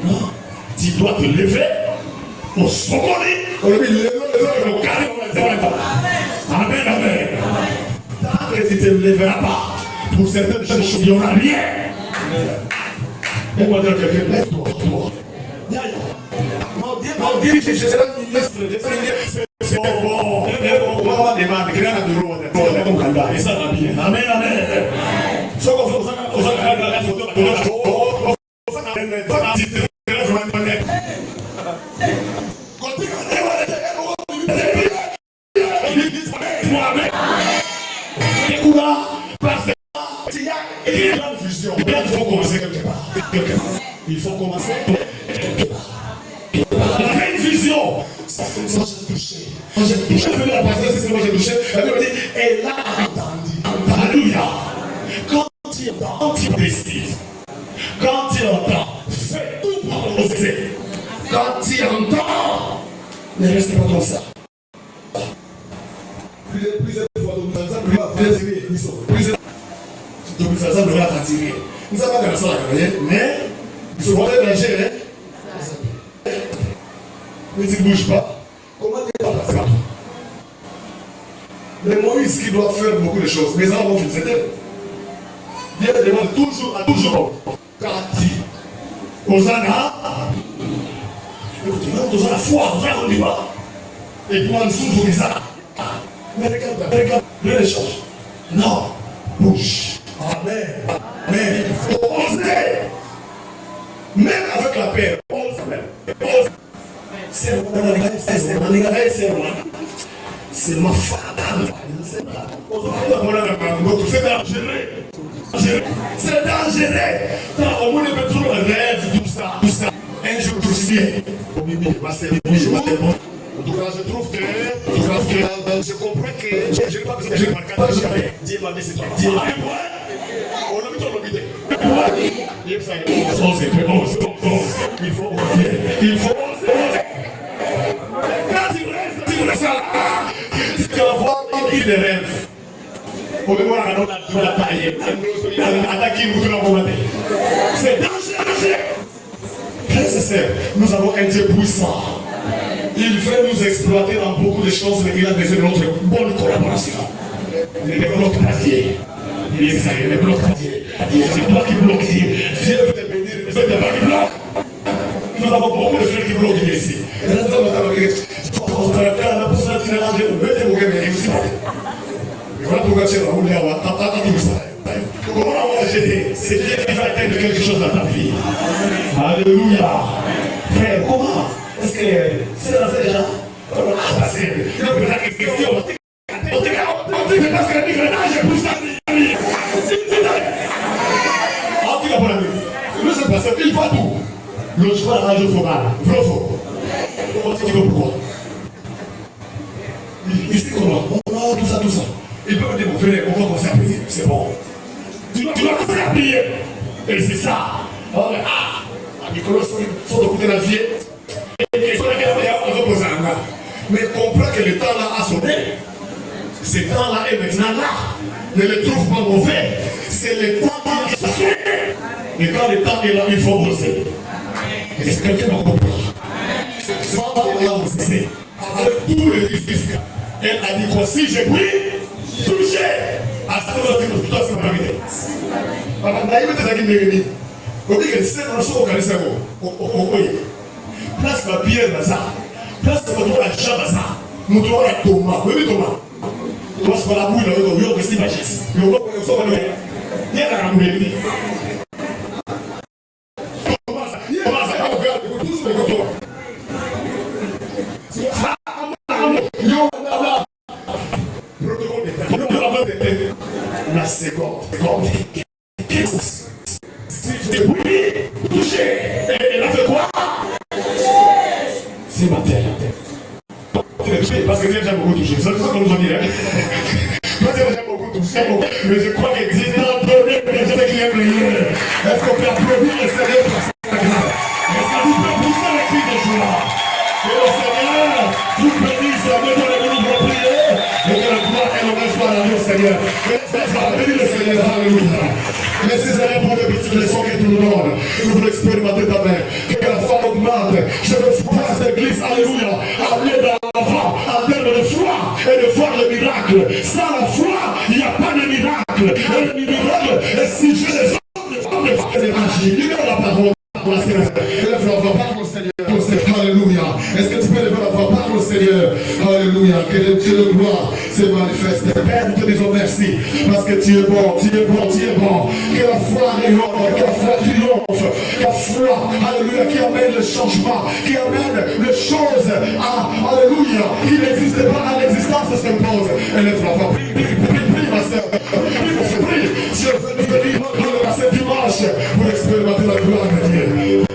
Non, tu dois te lever au seconder. On le met le carré. Amen, amen. Tant que tu ne te lèveras pas, pour certaines choses, il n'y aura rien. Laisse-moi dire quelqu'un, lève-toi. Mon Dieu, je serai ministre. C'est bon. on demande, qu'il y a de l'eau, et ça va bien. Amen, amen. Ce qu'on fait, on s'en il faut commencer quelque part. Il faut commencer quelque part. Il a une vision. Ça fait ça, j'ai touché. J'ai venu la passer, c'est moi j'ai touché. Elle me dit, et là, alléluia. Quand il décide, quand il entend, fais tout pour oser. Quand il entend, ne restez pas comme ça. Plusieurs fois, donc ça semble la fatiguer. Nous ne savons pas que ça va mais il faut voir les dangers. Mais tu ne bouges pas. Comment tu vas passer? Mais Moïse qui doit faire beaucoup de choses, mais ça va vous aider. Dieu demande toujours à toujours. Garantie. Hosanna. Écoutez, nous avons la foi, nous avons le débat. Et puis on s'ouvre les arts. Mais regarde les choses. Non, bouge. Amen. Mais il faut oser. Même avec la paix, ose. C'est ma femme. C'est dangereux. C'est dangereux. Au moins, on peut toujours rêve, tout ça. Un jour, tout ça. En tout cas, je trouve que je comprends que je n'ai pas besoin de marquer. Dieu m'a dit c'est toi. On a mis ton obédé. Il faut oser. Quand tu restes là, tu vas voir qui des rêves. On va voir la taille. C'est dangereux. Frères et sœurs, nous avons un Dieu puissant. Il veut nous exploiter dans beaucoup de choses, mais il a besoin de notre bonne collaboration. Les blocs pas Dieu. Il est ça, les blocs pas Dieu. C'est toi qui bloque Dieu. Dieu veut te bénir, mais c'est toi qui bloque. Nous avons beaucoup de frères qui bloquent ici. Et là, nous avons c'est Dieu qui va atteindre quelque chose dans ta vie. Alléluia. Frère, comment? Est-ce que c'est lancé déjà? On a passé. Il y a une question. On dit parce que l'engrenage est plus stable. En tout cas, pour la vie, nous sommes passés. Il faut tout. Le choix d'un jeu focal. Vrai ou faux? Comment tu dis pourquoi? Ici, comment? Oh, tout ça. Il peut me dire, venez, on va commencer à payer. C'est bon. Tu dois commencer à payer. Et c'est ça. Nicolas, faut écouter la vie. Mais comprends que le temps là a sonné. Ce temps là est maintenant là. Ne le trouve pas mauvais. C'est le temps qui a sonné. Et quand le temps est là, il faut oser. Est-ce que quelqu'un m'a compris? C'est ça là oser. Avec tout le risque. Elle a dit quoi? Si je prie, toucher. À ce moment-là, tu dois se marier. Papa, naïve de Zagin Negeni. On dit que c'est un saut au Kanissago. Place ma pierre dans ça. Place ma tour à Chabasa. Nous devons la Thomas. Oui, Thomas. Thomas, c'est pas la bouille, il y a aussi ma chaise. Il y a aussi ma chaise. Il y a la bouille. Thomas, il y a la bouille. Tout ce que la seconde. Si je prie, toucher. Elle a fait quoi? C'est ma terre. Parce que Dieu j'aime beaucoup toucher. C'est ça qu'on nous a dit. Moi j'aime beaucoup toucher. Mais je crois que Dieu n'a donné que je sais qu'il aime le. Est-ce qu'on peut applaudir le Seigneur pour sa grâce? Est-ce que vous pouvez pousser les cris de joie? Que le Seigneur vous bénisse, mettez-le pour prier. Et que la gloire et l'honneur soient à Dieu, Seigneur. Bénis le Seigneur, alléluia. Laissez Seigneur pour les petites leçons que tu nous donnes. Nous voulons expérimenter ta main. Que la foi augmente. Je veux voir cette église, alléluia, aller dans l'avant, en termes de foi et de voir le miracle. Sans la foi, il n'y a pas de miracle. Et le miracle est si je les hommes de femmes de magie. Libère la parole. Lève la voix, parle au Seigneur. Alléluia. Est-ce que tu peux lever la voix, parle au Seigneur? Alléluia. Que Dieu le gloire. se manifeste. Père, nous te disons merci parce que tu es bon, tu es bon, tu es bon. Que la foi rayonne, que la foi triomphe, que la foi, alléluia, qui amène le changement, qui amène les choses à, alléluia, qui n'existe pas à l'existence s'impose. Élève la foi, prie, ma soeur, prie. Je veux nous bénir à ce dimanche pour expérimenter la gloire de Dieu.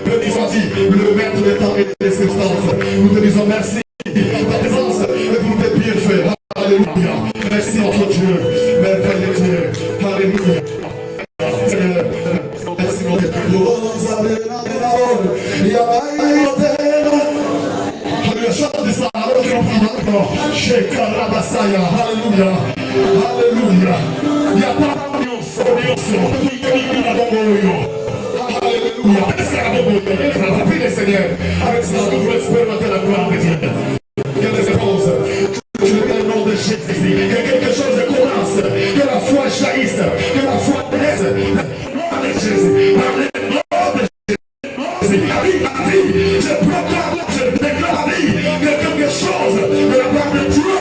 Béni soit-il, le maître des temps et des substances. Nous te disons merci. Ta présence est pour tes bienfaits. Alléluia. Merci notre Dieu. Merveilleux Dieu. Alléluia. Seigneur, merci mon Dieu. Alléluia. Chante ça. Alléluia. Alléluia. Il y a pas Alléluia. Prie le Seigneur. Avec ça, nous voulons expérimenter la gloire de Dieu. Quelle réponse? Je le mets au nom de Jésus. Que quelque chose commence. Que la foi jaillisse. Que la foi naisse. Au nom de Jésus. Par le nom de Jésus. La vie. Je proclame, je déclare la vie. Que quelque chose de la part de Dieu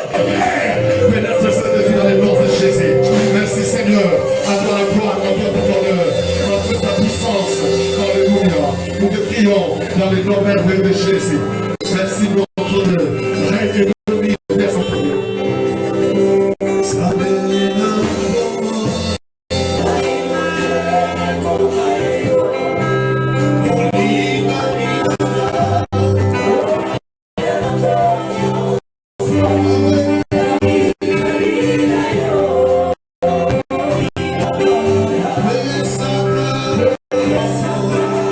pénètre cette vie dans le nom de Jésus. Merci Seigneur. À toi la gloire, à toi ton honneur. À toi ta puissance. Alléluia. Nous te prions dans le nom merveilleux de Jésus. Merci.